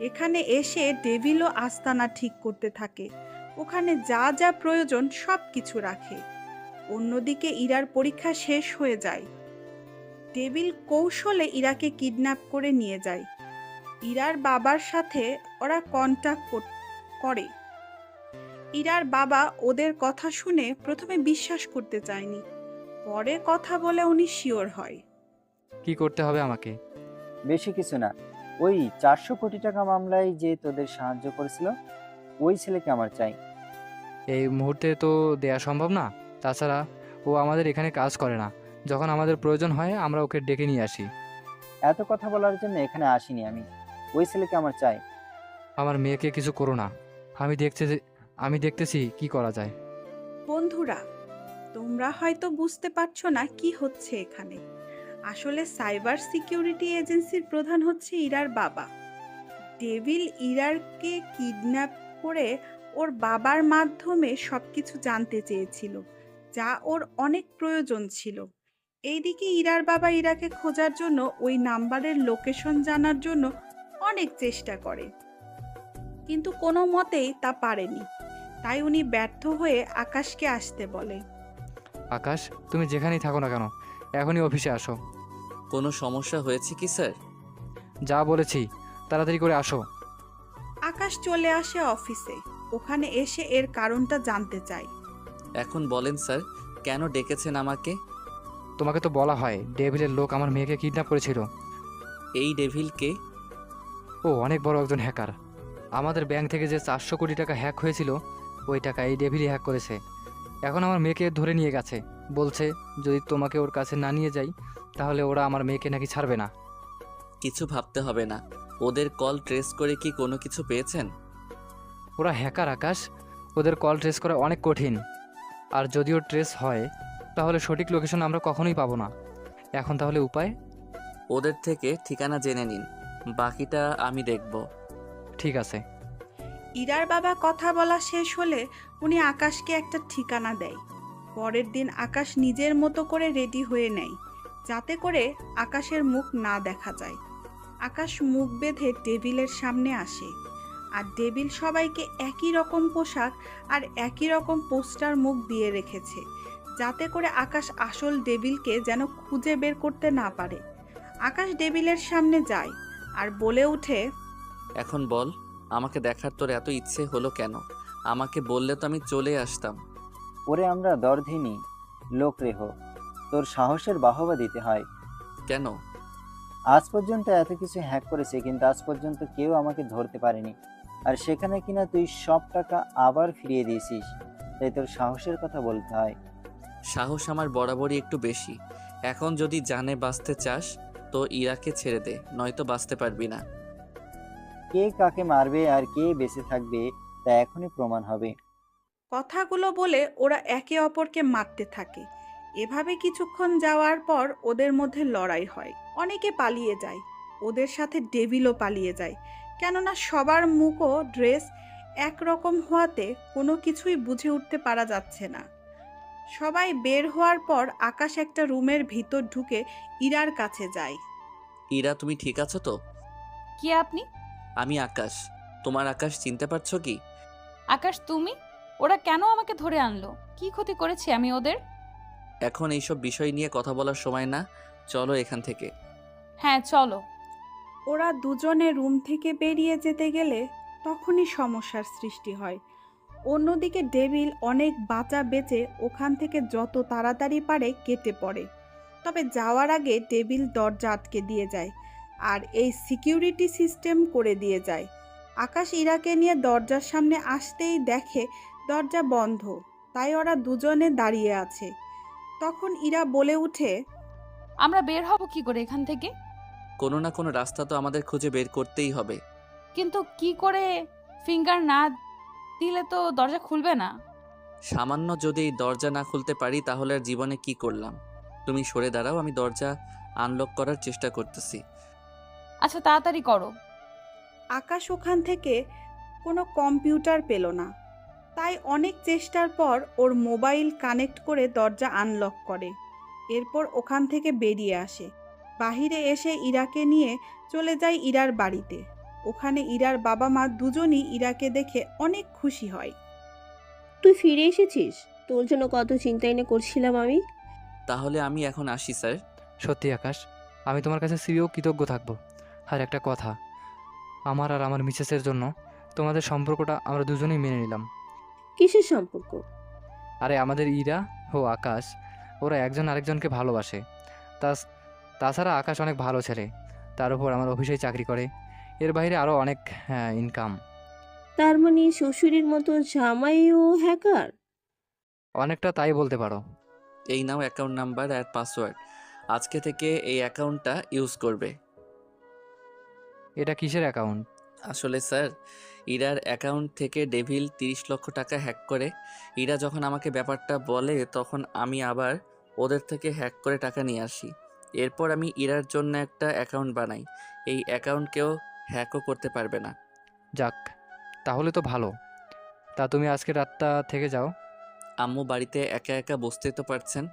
এখানে এসে ডেভিলও আস্তানা ঠিক করতে থাকে। ওখানে যা যা প্রয়োজন সব কিছু রাখে। অন্যদিকে ইরার পরীক্ষা শেষ হয়ে যায়। ডেভিল কৌশলে ইরাকে কিডন্যাপ করে নিয়ে যায়। ইরার বাবার সাথে ওরা কন্ট্যাক্ট করে। ইরার বাবা ওদের কথা শুনে প্রথমে বিশ্বাস করতে চায়নি, পরে কথা বলে উনি শিওর হয়। কি করতে হবে আমাকে? বেশি কিছু না, ওই 400 কোটি টাকা মামলায় যে তোদের সাহায্য করেছিল ওই ছেলেকে আমার চাই। এই মুহূর্তে তো দেয়া সম্ভব না। তাছাড়া ও আমাদের এখানে কাজ করে না। যখন আমাদের প্রয়োজন হয় আমরা ওকে ডেকে নিয়ে আসি। এত কথা বলার জন্য এখানে আসিনি আমি। ওই ছেলেকে আমার চাই। আমার মেয়েকে কিছু করো না। আমি দেখতেছি কি করা যায়। বন্ধুরা, তোমরা হয়তো বুঝতে পারছো না কি হচ্ছে এখানে। আসলে সাইবার সিকিউরিটি এজেন্সির প্রধান হচ্ছে ইরার বাবা। ডেভিল ইরারকে কিডন্যাপ করে ওর বাবার মাধ্যমে সবকিছু জানতে চেয়েছিল, যা ওর অনেক প্রয়োজন ছিল। এইদিকে ইরার বাবা ইরাকে খোঁজার জন্য ওই নাম্বারের লোকেশন জানার জন্য অনেক চেষ্টা করে, কিন্তু কোনো মতেই তা পারেনি। তাই উনি ব্যর্থ হয়ে আকাশকে আসতে বলে। আকাশ, তুমি যেখানেই থাকো না কেন এখনই অফিসে আসো। কোনো সমস্যা হয়েছে কি স্যার? যা বলেছি তাড়াতাড়ি করে আসো। আকাশ চলে আসে অফিসে। ওখানে এসে এর কারণটা জানতে চায়। এখন বলেন স্যার, কেন ডেকেছেন আমাকে? তোমাকে তো বলা হয় ডেভিলের লোক আমার মেয়েকে কিডন্যাপ করেছিল। এই ডেভিল কে? ও অনেক বড় একজন হ্যাকার। আমাদের ব্যাংক থেকে যে 400 কোটি টাকা হ্যাক হয়েছিল ওই টাকা এই ডেভিলই হ্যাক করেছে। এখন আমার মেয়েকে ধরে নিয়ে গেছে। বলছে যদি তোমাকে ওর কাছে না নিয়ে যাই তাহলে ওরা আমার মেয়েকে নাকি ছাড়বে না। কিছু ভাবতে হবে না। ওদের কল ট্রেস করে কি কোনো কিছু পেয়েছেন? ওরা হ্যাকার আকাশ, ওদের কল ট্রেস করা অনেক কঠিন। আর যদিও ট্রেস হয় তাহলে সঠিক লোকেশন আমরা কখনোই পাবো না। এখন তাহলে উপায়? ওদের থেকে ঠিকানা জেনে নিন, বাকিটা আমি দেখব। ঠিক আছে। ইরার বাবা কথা বলা শেষ হলে উনি আকাশকে একটা ঠিকানা দেয়। পরের দিন আকাশ নিজের মতো করে রেডি হয়ে নেয়, যাতে করে আকাশের মুখ না দেখা যায়। আকাশ মুখ বেঁধে ডেভিলের সামনে আসে, আর ডেভিল সবাইকে একই রকম পোশাক আর একই রকম পোস্টার মুখ দিয়ে রেখেছে, যাতে করে আকাশ আসল ডেভিলকে যেন খুঁজে বের করতে না পারে। আকাশ ডেভিলের সামনে যায় আর বলে ওঠে, এখন বল, আমাকে দেখার তোর এত ইচ্ছে হলো কেন? আমাকে বললে তো আমি চলে আসতাম। ওরে আমরা দরধিনী লোক রেহ, তোর সাহসের বাহবা দিতে হয়। কেন? আজ পর্যন্ত এত কিছু হ্যাক করেছে, কিন্তু আজ পর্যন্ত কেউ আমাকে ধরতে পারেনি। আর সেখানে কিনা তুই সব টাকা আবার ফিরিয়ে দিয়েছিস, তাই তোর সাহসের কথা বলতে হয়। সাহস আমার বরাবরই একটু বেশি। এখন যদি জানে বাঁচতে চাস তো ইরাকে ছেড়ে দে, নয়তো বাঁচতে পারবি না। কে কাকে মারবে আর কে বেঁচে থাকবে তা এখনই প্রমাণ হবে। কথাগুলো বলে ওরা একে অপরকে মারতে থাকে। এভাবে কিছুক্ষণ যাওয়ার পর ওদের মধ্যে লড়াই হয়। অনেকে পালিয়ে যায়, ওদের সাথে ডেভিলও পালিয়ে যায়, কেননা সবার মুখ ও ড্রেস একরকম হওয়াতে কোনো কিছুই বুঝে উঠতে পারা যাচ্ছে না। সবাই বের হওয়ার পর আকাশ একটা রুমের ভিতর ঢুকে ইরার কাছে যায়। ইরা, তুমি ঠিক আছো তো? কে আপনি? আমি আকাশ। তোমার আকাশ চিনতে পারছো কি? আকাশ তুমি? ওরা কেন আমাকে ধরে আনলো? কি ক্ষতি করেছি আমি ওদের? এখন এইসব বিষয় নিয়ে কথা বলার সময় না, চলো এখান থেকে। হ্যাঁ চলো। ওরা দুজনে রুম থেকে বেরিয়ে যেতে গেলে তখনই সমস্যার সৃষ্টি হয়। অন্যদিকে ডেভিল অনেক বাঁচা বেঁচে ওখান থেকে যত তাড়াতাড়ি পারে কেটে পড়ে। তবে যাওয়ার আগে ডেভিল দরজা আটকে দিয়ে যায় আর এই সিকিউরিটি সিস্টেম করে দিয়ে যায়। আকাশ ইরাকে নিয়ে দরজার সামনে আসতেই দেখে দরজা বন্ধ, তাই ওরা দুজনে দাঁড়িয়ে আছে। তখন ইরা বলে উঠে, আমরা বের হব কি করে এখান থেকে? কোনো না কোনো রাস্তা তো আমাদের খুঁজে বের করতেই হবে। কিন্তু কি করে? ফিঙ্গার না দিলে তো দরজা খুলবে না। সামান্য যদি এই দরজা না খুলতে পারি তাহলে আর জীবনে কি করলাম? তুমি সরে দাঁড়াও, আমি দরজা আনলক করার চেষ্টা করতেছি। আচ্ছা তাড়াতাড়ি করো। আকাশ ওখান থেকে কোনো কম্পিউটার পেল না, তাই অনেক চেষ্টার পর ওর মোবাইল কানেক্ট করে দরজা আনলক করে। এরপর ওখান থেকে বেরিয়ে আসে। বাহিরে এসে ইরাকে নিয়ে চলে যায় ইরার বাড়িতে। ওখানে ইরার বাবা মা দুজনই ইরাকে দেখে অনেক খুশি হয়। তুই ফিরে এসেছিস? তোর জন্য কত চিন্তাই না করছিলাম আমি। তাহলে আমি এখন আসি স্যার। সত্যি আকাশ, আমি তোমার কাছে চিরও কৃতজ্ঞ থাকবো। আর একটা কথা, আমার আর আমার মিসেসের জন্য তোমাদের সম্পর্কটা আমরা দুজনেই মেনে নিলাম। কিসের সম্পর্ক? আরে আমাদের ইরা ও আকাশ, ওরা একজন আরেকজনকে ভালোবাসে। তাছাড়া আকাশ অনেক ভালো ছেলে, তার উপর আমার অফিসে চাকরি করে, এর বাইরে আরও অনেক ইনকাম। তার মানে শ্বশুরের মতো জামাইও হ্যাকার? অনেকটা তাই বলতে পারো। এই নাও অ্যাকাউন্ট নাম্বার আর পাসওয়ার্ড, আজকে থেকে এই অ্যাকাউন্টটা ইউজ করবে। এটা কিসের অ্যাকাউন্ট? আসলে স্যার, ইরার অ্যাকাউন্ট থেকে ডেভিল 30 লক্ষ টাকা হ্যাক করে। ইরা যখন আমাকে ব্যাপারটা বলে তখন আমি আবার ওদের থেকে হ্যাক করে টাকা নিয়ে আসি। এরপর আমি ইরার জন্য একটা অ্যাকাউন্ট বানাই। এই অ্যাকাউন্ট কেউ হ্যাকও করতে পারবে না। যাক, তাহলে তো ভালো। তা তুমি আজকে রাতটা থেকে যাও। আম্মু বাড়িতে একা একা বসতে তো পারছেন।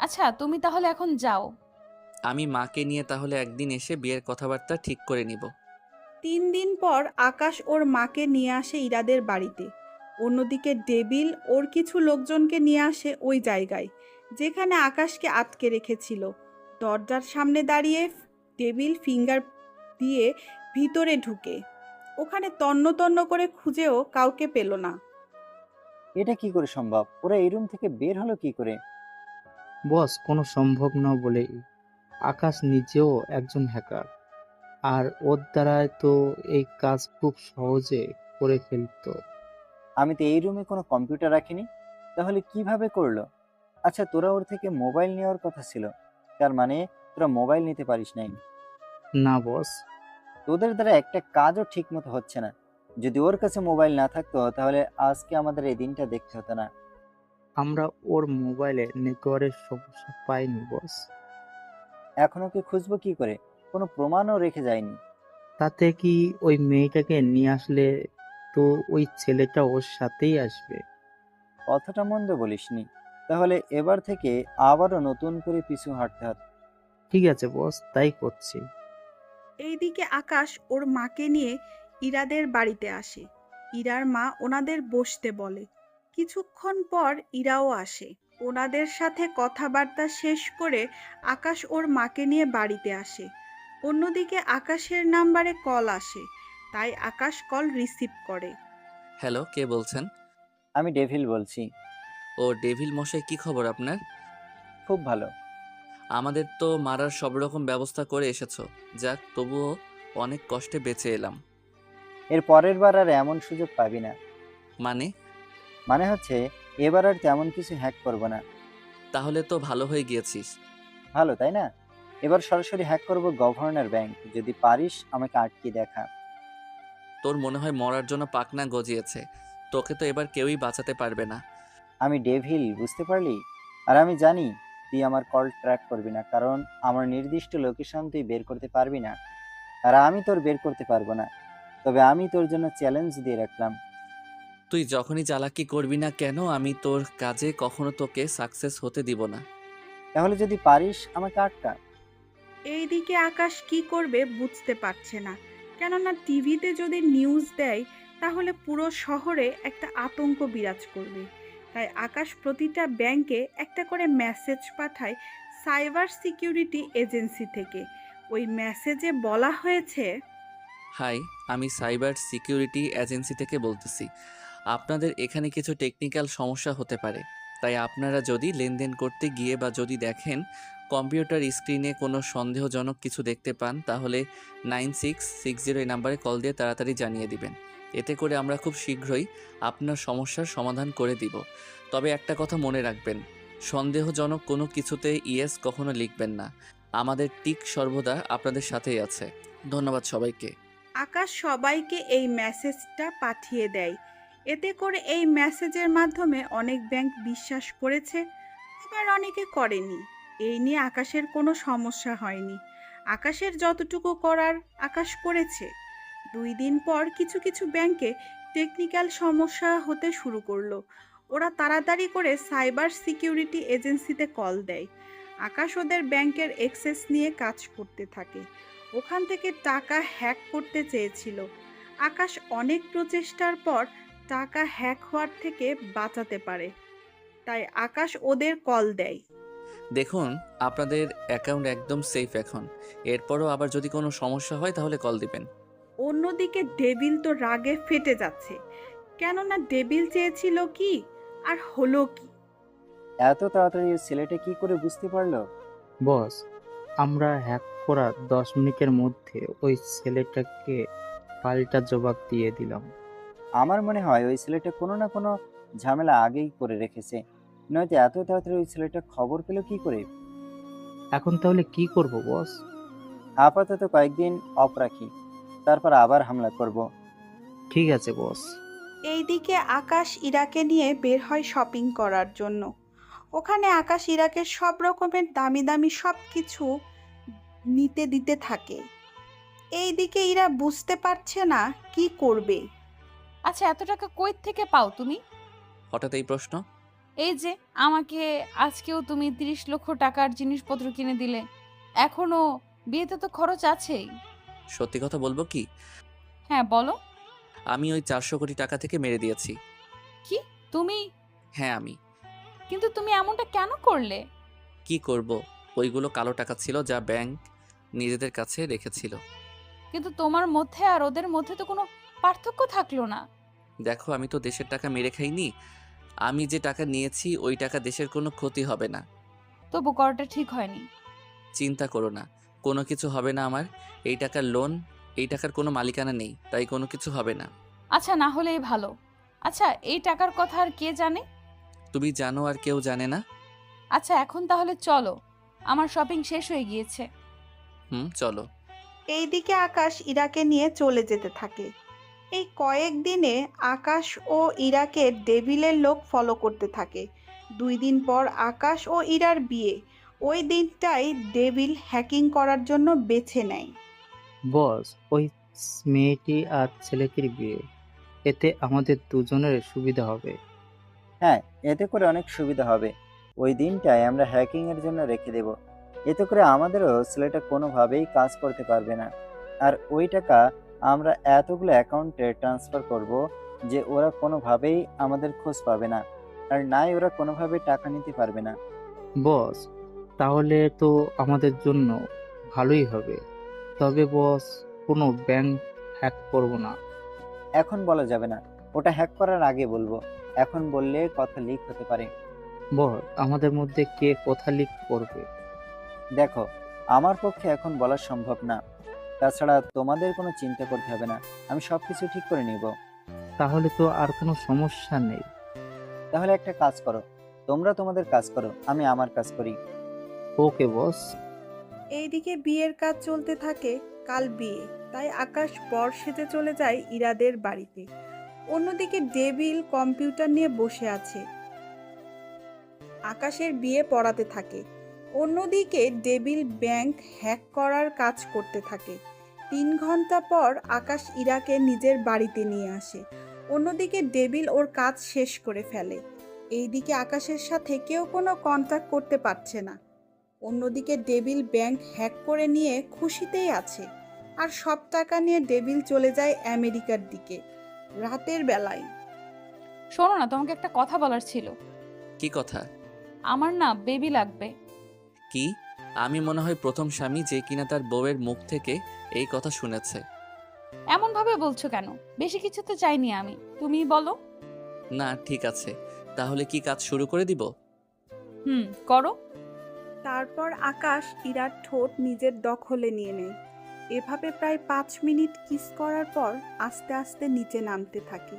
আচ্ছা তুমি তাহলে এখন যাও। আমি মাকে নিয়ে তাহলে একদিন এসে বিয়ের কথাবার্তা ঠিক করে নিব। 3 দিন পর আকাশ ওর মাকে নিয়ে আসে ইরাদের বাড়িতে। অন্যদিকে ডেভিল ওর কিছু লোকজনকে নিয়ে আসে ওই জায়গায় যেখানে আকাশকে আটকে রেখেছিল। দরজার সামনে দাঁড়িয়ে ডেভিল ফিঙ্গার দিয়ে ভিতরে ঢুকে ওখানে তন্ন তন্ন করে খুঁজেও কাউকে পেল না। এটা কি করে সম্ভব? ওরা এই রুম থেকে বের হলো কি করে? বস, কোনো সম্ভব না বলেই। আকাশ নিজেও একজন হ্যাকার, আর ওর দ্বারাই তো এই কাজ খুব সহজে করে ফেলতো। আমি তো এই রুমে কোনো কম্পিউটার রাখিনি, তাহলে কিভাবে করলো? আচ্ছা, তোরা ওর থেকে মোবাইল নেওয়ার কথা ছিল, তার মানে তোরা মোবাইল নিতে পারিস নাই। না বস। তোদের দ্বারা একটা কাজও ঠিক মতো হচ্ছে না। যদি ওর কাছে মোবাইল না থাকতো তাহলে আজকে আমাদের এই দিনটা দেখতে হতো না। আমরা ওর মোবাইলে নেটওয়ার্কের সমস্যা পাইনি বস। এখন ওকে খুঁজবো কি করে? কোনো প্রমাণও রেখে যায়নি। তাতে কি ওই মেয়েটাকে নিয়ে আসলে তো ওই ছেলেটা ওর সাথেই আসবে। কথাটা মন্দ বলিসনি। তাহলে এবার থেকে আবারও নতুন করে পিছু হাঁটতে হবে। ঠিক আছে বস, তাই করছি। এইদিকে আকাশ ওর মাকে নিয়ে ইরাদের বাড়িতে আসে। ইরার মা ওনাদের বসতে বলে। কিছুক্ষণ পর ইরাও আসে। ওনাদের সাথে কথাবার্তা শেষ করে আকাশ ওর মাকে নিয়ে বাড়িতে আসে। অন্যদিকে আকাশের নাম্বারে কল আসে, তাই আকাশ কল রিসিভ করে। হ্যালো, কে বলছেন? আমি ডেভিল বলছি। ও ডেভিল মশাই, কি খবর আপনার? খুব ভালো। আমাদের তো মারার সব রকম ব্যবস্থা করে এসেছো। যাক, তবুও অনেক কষ্টে বেঁচে এলাম। এর পরের বার আর এমন সুযোগ পাবি না। মানে হচ্ছে এবার আর তেমন কিছু হ্যাক করব না। তাহলে তো ভালো হয়ে গিয়েছিস। ভালো, তাই না? এবার সরাসরি হ্যাক করব গভর্নর ব্যাংক। যদি পারিস আমাকে আটকে দেখা। তোর মনে হয় মরার জন্য পাকনা গজিয়েছে। তোকে তো এবার কেউই বাঁচাতে পারবে না। আমি ডেভিল, বুঝতে পারলি? আর আমি জানি তুই আমার কল ট্র্যাক করবি না, কারণ আমার নির্দিষ্ট লোকেশন তুই বের করতে পারবি না, আর আমি তোর বের করতে পারবো না। তবে আমি তোর জন্য চ্যালেঞ্জ দিয়ে রাখলাম। তুই যখনই চালাকি করবি না কেন, আমি তোর কাজে কখনো তোকে সাকসেস হতে দিব না। তাহলে যদি পারিস আমাকে আটকা। এইদিকে আকাশ কি করবে বুঝতে পারছে না। কেননা টিভিতে যদি নিউজ দেয় তাহলে পুরো শহরে একটা আতঙ্ক বিরাজ করবে। তাই আকাশ প্রতিটা ব্যাংকে একটা করে মেসেজ পাঠায় সাইবার সিকিউরিটি এজেন্সি থেকে। ওই মেসেজে বলা হয়েছে, হাই, আমি সাইবার সিকিউরিটি এজেন্সি থেকে বলতেছি। আপনাদের এখানে কিছু টেকনিক্যাল সমস্যা হতে পারে, তাই আপনারা যদি লেনদেন করতে গিয়ে বা যদি দেখেন কম্পিউটার স্ক্রিনে কোনো সন্দেহজনক কিছু দেখতে পান, তাহলে 9660 এই নাম্বারে কল দিয়ে তাড়াতাড়ি জানিয়ে দিবেন। এতে করে আমরা খুব শীঘ্রই আপনার সমস্যার সমাধান করে দিব। তবে একটা কথা মনে রাখবেন, সন্দেহজনক কোনো কিছুতে ইয়েস কখনো লিখবেন না। আমাদের টিক সর্বদা আপনাদের সাথেই আছে। ধন্যবাদ সবাইকে। আকাশ সবাইকে এই মেসেজটা পাঠিয়ে দেয়। এতে করে এই মেসেজের মাধ্যমে অনেক ব্যাংক বিশ্বাস করেছে, আবার অনেকে করেনি। এই নিয়ে আকাশের কোনো সমস্যা হয়নি। আকাশের যতটুকু করার আকাশ করেছে। 2 দিন পর কিছু কিছু ব্যাংকে টেকনিক্যাল সমস্যা হতে শুরু করলো। ওরা তাড়াতাড়ি করে সাইবার সিকিউরিটি এজেন্সিতে কল দেয়। আকাশ ওদের ব্যাংকের অ্যাক্সেস নিয়ে কাজ করতে থাকে। ওখান থেকে টাকা হ্যাক করতে চেয়েছিল। আকাশ অনেক প্রচেষ্টার পর টাকা হ্যাক হওয়ার থেকে বাঁচাতে পারে। তাই আকাশ ওদের কল দেয়। দেখুন, আপনাদের অ্যাকাউন্ট একদম সেফ এখন। এরপরও আবার যদি কোনো সমস্যা হয় তাহলে কল দিবেন। অন্যদিকে ডেভিল তো রাগে ফেটে যাচ্ছে, কেননা ডেভিল চেয়েছিল কি আর হলো কি। এত তাড়াতাড়ি ওই ছেলেটা কি করে বুঝতে পারলো? বস, আমরা হ্যাক করা 10 মিনিটের মধ্যে ওই ছেলেটাকে পাল্টা জবাব দিয়ে দিলাম। আমার মনে হয় ওই ছেলেটা কোনো না কোনো ঝামেলা আগেই করে রেখেছে, নয়তো এত তাড়াতাড়ি ওই ছেলেটা খবর পেলো কি করে? এখন তাহলে কি করব বস? আপাতত কয়েকদিন অফ রাখি, তারপর আবার হামলা করব। ঠিক আছে বস। এইদিকে আকাশ ইরাকে নিয়ে বের হয় শপিং করার জন্য। ওখানে আকাশ ইরাকের সব রকমের দামি দামি সব কিছু নিতে দিতে থাকে। এইদিকে ইরা বুঝতে পারছে না কি করবে। আচ্ছা, এত টাকা কই থেকে পাও তুমি? হঠাৎ এই প্রশ্ন? এই যে আমাকে আজকেও তুমি 30 লক্ষ টাকার জিনিসপত্র কিনে দিলে, এখনো বিয়েতে তো খরচ আছেই। সত্যি কথা বলবো কি, হ্যাঁ বলো। আমি ওই 400 কোটি টাকা থেকে মেরে দিয়েছি। কি? তুমি? হ্যাঁ আমি। কিন্তু তুমি এমনটা কেন করলে? কি করব? ওইগুলো কালো টাকা ছিল যা ব্যাংক নিজেদের কাছে রেখেছিল। কিন্তু তোমার মধ্যে আর ওদের মধ্যে তো কোনো পার্থক্য থাকলো না। দেখো, আমি তো দেশের টাকা মেরে খাইনি। আমি যে টাকা নিয়েছি ওই টাকা দেশের কোনো ক্ষতি হবে না। তবু করাটা ঠিক হয়নি। চিন্তা করো না, কোনো কিছু হবে না আমার। এই টাকার লোন, এই টাকার কোনো মালিকানা নেই, তাই কোনো কিছু হবে না। আচ্ছা, না হলেই ভালো। আচ্ছা, এই টাকার কথা আর কে জানে? তুমি জানো আর কেউ জানে না। আচ্ছা, এখন তাহলে চলো, আমার শপিং শেষ হয়ে গিয়েছে। চলো। এইদিকে আকাশ ইরাকে নিয়ে চলে যেতে থাকে। এই কয়েকদিনে আকাশ ও ইরাকে ডেভিলের লোক ফলো করতে থাকে। 2 দিন পর আকাশ ও ইরার বিয়ে। ওই দিনটাই ডেভিল হ্যাকিং করার জন্য বেছে নেয়। বস, ওই মেয়েটি আর ছেলেটির বিয়ে, এতে আমাদের দুজনের সুবিধা হবে। হ্যাঁ, এতে করে অনেক সুবিধা হবে। ওই দিনটাই আমরা হ্যাকিং এর জন্য রেখে দেব। এতে করে আমাদেরও ছেলেটা কোনোভাবেই কাজ করতে পারবে না। আর ওই টাকা আমরা এতগুলো অ্যাকাউন্টে ট্রান্সফার করব যে ওরা কোনোভাবেই আমাদের খোঁজ পাবে না, আর নাই ওরা কোনোভাবে টাকা নিতে পারবে না। বস, তাহলে তো আমাদের জন্য ভালোই হবে। তবে বস, কোনো ব্যাংক হ্যাক করব না। এখন বলা যাবে না, ওটা হ্যাক করার আগে বলবো। এখন বললে কথা লিক হতে পারে। বস, আমাদের মধ্যে কে কথা লিক করবে? দেখো, আমার পক্ষে এখন বলা সম্ভব না। তাছাড়া তোমাদের কোনো চিন্তা করতে হবে না, আমি সবকিছু ঠিক করে নিব। তাহলে তো আর কোনো সমস্যা নেই। তাহলে একটা কাজ করো, তোমরা তোমাদের কাজ করো, আমি আমার কাজ করি। ওকে বস। এইদিকে বিয়ের কাজ চলতে থাকে। কাল বিয়ে, তাই আকাশ বর সেজে চলে যায় ইরাদের বাড়িতে। অন্যদিকে ডেভিল কম্পিউটার নিয়ে বসে আছে। আকাশের বিয়ে পড়াতে থাকে। অন্যদিকে ডেভিল ব্যাংক হ্যাক করার কাজ করতে থাকে। 3 ঘন্টা পর আকাশ ইরাকে নিজের বাড়িতে নিয়ে আসে। অন্যদিকে ডেভিল ওর কাজ শেষ করে ফেলে। এইদিকে আকাশের সাথে কেউ কোনো কন্ট্যাক্ট করতে পারছে না। অন্যদিকে ডেভিল ব্যাংক হ্যাক করে নিয়ে খুশিতেই আছে। আর সব টাকা নিয়ে ডেভিল চলে যায় আমেরিকার দিকে রাতের বেলায়। শোনো না, তোমাকে একটা কথা বলার ছিল। কি কথা? আমার না বেবি লাগবে। কি? আমি মনে হয় প্রথম স্বামী যে কিনা তার বউয়ের মুখ থেকে এই কথা শুনেছে। এমন ভাবে বলছো কেন? বেশি কিছু তো চাইনি আমি, তুমিই বলো। না ঠিক আছে, তাহলে কি কাজ শুরু করে দিব? করো। তারপর আকাশ ইরার ঠোঁট নিজের দখলে নিয়ে নেয়। এভাবে প্রায় 5 মিনিট কিস করার পর আস্তে আস্তে নিচে নামতে থাকে।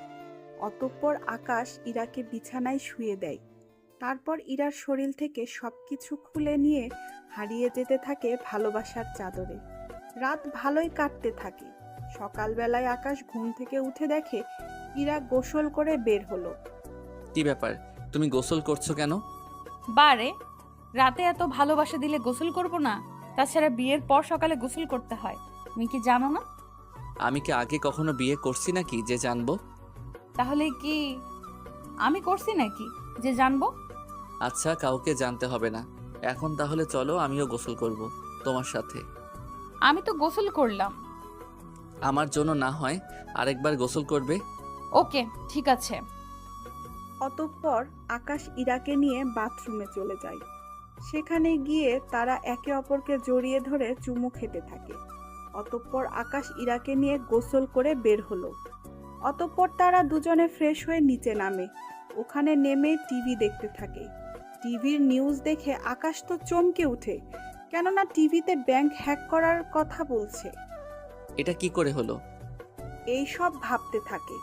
অতঃপর আকাশ ইরাকে বিছানায় শুয়ে দেয়। তারপর ইরার শরীর থেকে সবকিছু খুলে নিয়ে হারিয়ে যেতে থাকে ভালোবাসার চাদরে। রাত ভালোই কাটতে থাকে। সকালবেলায় আকাশ ঘুম থেকে উঠে দেখে ইরা গোসল করে বের হলো। কি ব্যাপার, তুমি গোসল করছো কেন? বারে, রাতে এত ভালোবাসা দিলে গোসল করব না? তাছাড়া বিয়ের পর সকালে গোসল করতে হয়, তুমি কি জানো না? আমি কি আগে কখনো বিয়ে করছি নাকি যে জানবো? তাহলে কি আমি করছি নাকি যে জানবো? আচ্ছা, কাউকে জানতে হবে না। এখন তাহলে চলো, আমিও গোসল করব তোমার সাথে। আমি তো গোসল করলাম। আমার জন্য না হয় আরেকবার গোসল করবে? ওকে, ঠিক আছে। অতঃপর আকাশ ইরাকে নিয়ে বাথরুমে চলে যায়। সেখানে গিয়ে তারা একে অপরকে জড়িয়ে ধরে চুমু খেতে থাকে। অতঃপর আকাশ ইরাকে নিয়ে গোসল করে বের হলো। অতঃপর তারা দুজনে ফ্রেশ হয়ে নিচে নামে। ওখানে নেমে টিভি দেখতে থাকে। টিভির নিউজ দেখে আকাশ তো চমকে ওঠে, কেননা টিভিতে ব্যাংক হ্যাক করার কথা বলছে। এটা কি করে হলো? এই সব ভাবতে থাকে।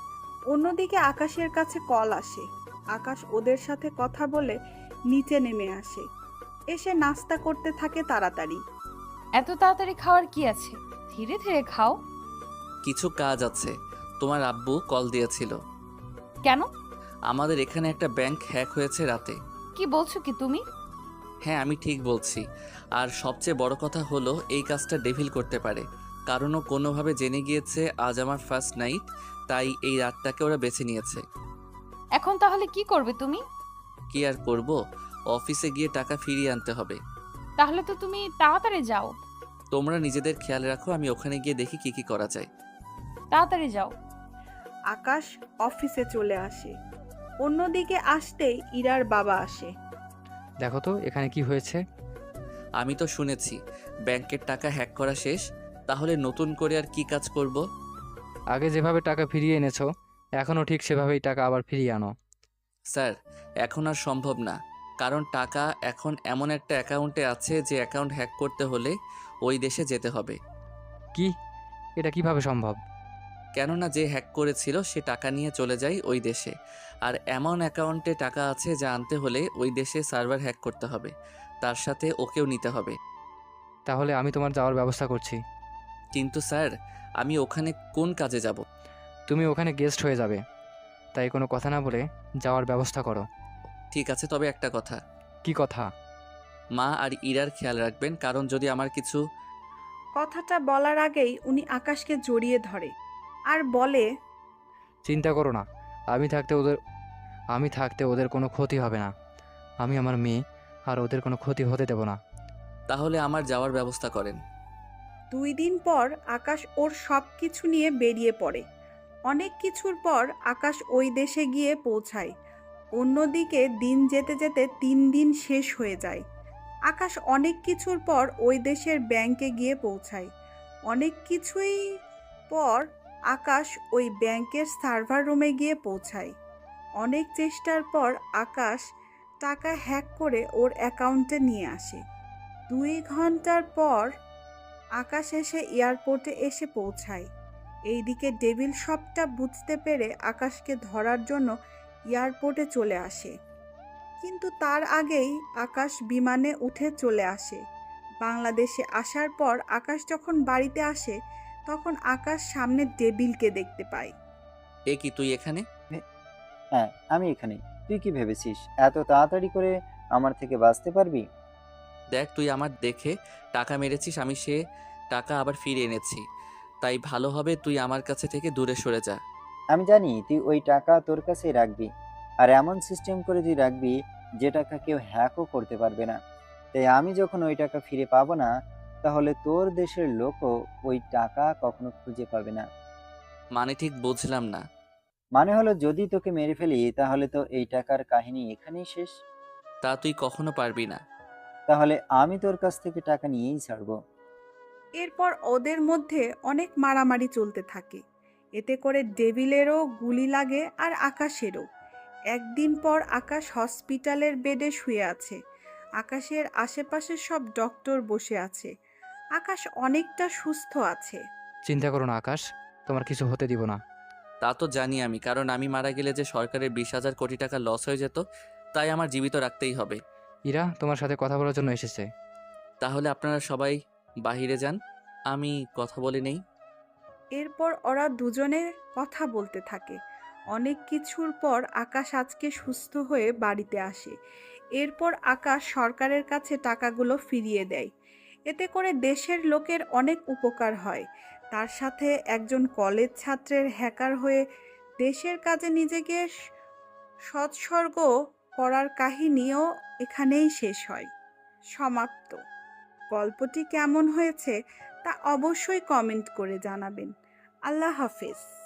অন্যদিকে আকাশের কাছে কল আসে। আকাশ ওদের সাথে কথা বলে নিচে নেমে আসে। এসে নাস্তা করতে থাকে তাড়াতাড়ি। এত তাড়াতাড়ি খাওয়ার কি আছে? ধীরে ধীরে খাও। কিছু কাজ আছে। তোমার আব্বু কল দিয়েছিল। কেন? আমাদের এখানে একটা ব্যাংক হ্যাক হয়েছে রাতে। কি বলছো কি তুমি? হ্যাঁ, আমি ঠিক বলছি। আর সবচেয়ে বড় কথা হলো এই কাজটা ডেভিল করতে পারে, কারণ ও কোনোভাবে জেনে গিয়েছে আজ আমার ফার্স্ট নাইট, তাই এই রাতটাকে ওরা বেছে নিয়েছে। এখন তাহলে কি করবে তুমি? কি আর করব, অফিসে গিয়ে টাকা ফিরিয়ে আনতে হবে। তাহলে তো তুমি তাড়াতাড়ি যাও। তোমরা নিজেদের খেয়াল রাখো, আমি ওখানে গিয়ে দেখি কি কি করা যায়। তাড়াতাড়ি যাও। আকাশ অফিসে চলে আসে। অন্যদিকে আসতেই ইরার বাবা আসে। দেখো তো এখানে কি হয়েছে। আমি তো শুনেছি ব্যাংকের টাকা হ্যাক করা শেষ, তাহলে নতুন করে আর কি কাজ করব? আগে যেভাবে টাকা ফিরিয়ে এনেছো, এখনও ঠিক সেভাবেই টাকা আবার ফিরিয়ে আনো। স্যার, এখন আর সম্ভব না, কারণ টাকা এখন এমন একটা অ্যাকাউন্টে আছে যে অ্যাকাউন্ট হ্যাক করতে হলে ওই দেশে যেতে হবে। কি? এটা কিভাবে সম্ভব? কেননা যে হ্যাক করেছিল সে টাকা নিয়ে চলে যায় ওই দেশে, আর এমন অ্যাকাউন্টে টাকা আছে যা আনতে হলে ওই দেশে সার্ভার হ্যাক করতে হবে, তার সাথে ওকেও নিতে হবে। তাহলে আমি তোমার যাওয়ার ব্যবস্থা করছি। কিন্তু স্যার, আমি ওখানে কোন কাজে যাব? তুমি ওখানে গেস্ট হয়ে যাবে, তাই কোনো কথা না বলে যাওয়ার ব্যবস্থা করো। ঠিক আছে, তবে একটা কথা। কি কথা? মা আর ইরার খেয়াল রাখবেন, কারণ যদি আমার কিছু... কথাটা বলার আগেই উনি আকাশকে জড়িয়ে ধরে আর বলে, চিন্তা করো না, আমি থাকতে ওদের কোনো ক্ষতি হবে না। আমি আমার মেয়ে আর ওদের কোনো ক্ষতি হতে দেব না। তাহলে আমার যাওয়ার ব্যবস্থা করেন। 2 দিন পর আকাশ ওর সব কিছু নিয়ে বেরিয়ে পড়ে। অনেক কিছুর পর আকাশ ওই দেশে গিয়ে পৌঁছায়। অন্যদিকে দিন যেতে যেতে 3 দিন শেষ হয়ে যায়। আকাশ অনেক কিছুর পর ওই দেশের ব্যাংকে গিয়ে পৌঁছায়। অনেক কিছুই পর আকাশ ওই ব্যাংকের সার্ভার রুমে গিয়ে পৌঁছায়। অনেক চেষ্টার পর আকাশ টাকা হ্যাক করে ওর অ্যাকাউন্টে নিয়ে আসে। 2 ঘন্টার পর আকাশ এসে এয়ারপোর্টে এসে পৌঁছায়। এইদিকে ডেভিল সবটা বুঝতে পেরে আকাশকে ধরার জন্য এয়ারপোর্টে চলে আসে। কিন্তু তার আগেই আকাশ বিমানে উঠে চলে আসে। বাংলাদেশে আসার পর আকাশ যখন বাড়িতে আসে তখন আকাশ সামনে ডেভিলকে দেখতে পায়। এ কি, তুই এখানে? হ্যাঁ, আমি এখানে। তুই কি ভেবেছিস এত তাড়াতাড়ি করে আমার থেকে বাঁচতে পারবি? দেখ, তুই আমার দেখে টাকা মেরেছিস, আমি সে টাকা আবার ফিরে এনেছি, তাই ভালো হবে তুই আমার কাছে থেকে দূরে সরে যা। আমি জানি তুই ওই টাকা তোর কাছেই রাখবি, আর এমন সিস্টেম করে তুই রাখবি যে টাকা কেউ হ্যাকও করতে পারবে না। তাই আমি যখন ওই টাকা ফিরে পাবো না, তাহলে তোর দেশের লোকও ওই টাকা কখনো খুঁজে পাবে না। মানে ঠিক বুঝলাম না। মানে হলো যদি তোকে মেরে ফেলি তাহলে তো এই টাকার কাহিনী এখানেই শেষ। তা তুই কখনো পারবি না। তাহলে আমি তোর কাছ থেকে টাকা নিয়েই ছাড়বো। এরপর ওদের মধ্যে অনেক মারামারি চলতে থাকে। এতে করে ডেভিলেরও গুলি লাগে আর আকাশেরও। একদিন পর আকাশ হসপিটালের বেডে শুয়ে আছে। আকাশের আশেপাশে সব ডক্টর বসে আছে। আকাশ অনেকটা সুস্থ আছে। চিন্তা করো না আকাশ, তোমার কিছু হতে দিব না। তা তো জানি আমি, কারণ আমি মারা গেলে যে সরকারের 20,000 কোটি টাকা লস হয়ে যেত, তাই আমার জীবিত রাখতেই হবে। ইরা তোমার সাথে কথা বলার জন্য এসেছে। তাহলে আপনারা সবাই বাহিরে যান, আমি কথা বলে নেই। এরপর ওরা দুজনে কথা বলতে থাকে। অনেক কিছুর পর আকাশ আজকে সুস্থ হয়ে বাড়িতে আসে। এরপর আকাশ সরকারের কাছে টাকাগুলো ফিরিয়ে দেয়। এতে করে দেশের লোকের অনেক উপকার হয়। তার সাথে একজন কলেজ ছাত্রের হ্যাকার হয়ে দেশের কাজে নিজেকে সৎসর্গ করার কাহিনীও এখানেই শেষ হয়। সমাপ্ত। গল্পটি কেমন হয়েছে তা অবশ্যই কমেন্ট করে জানাবেন। আল্লাহ হাফেজ।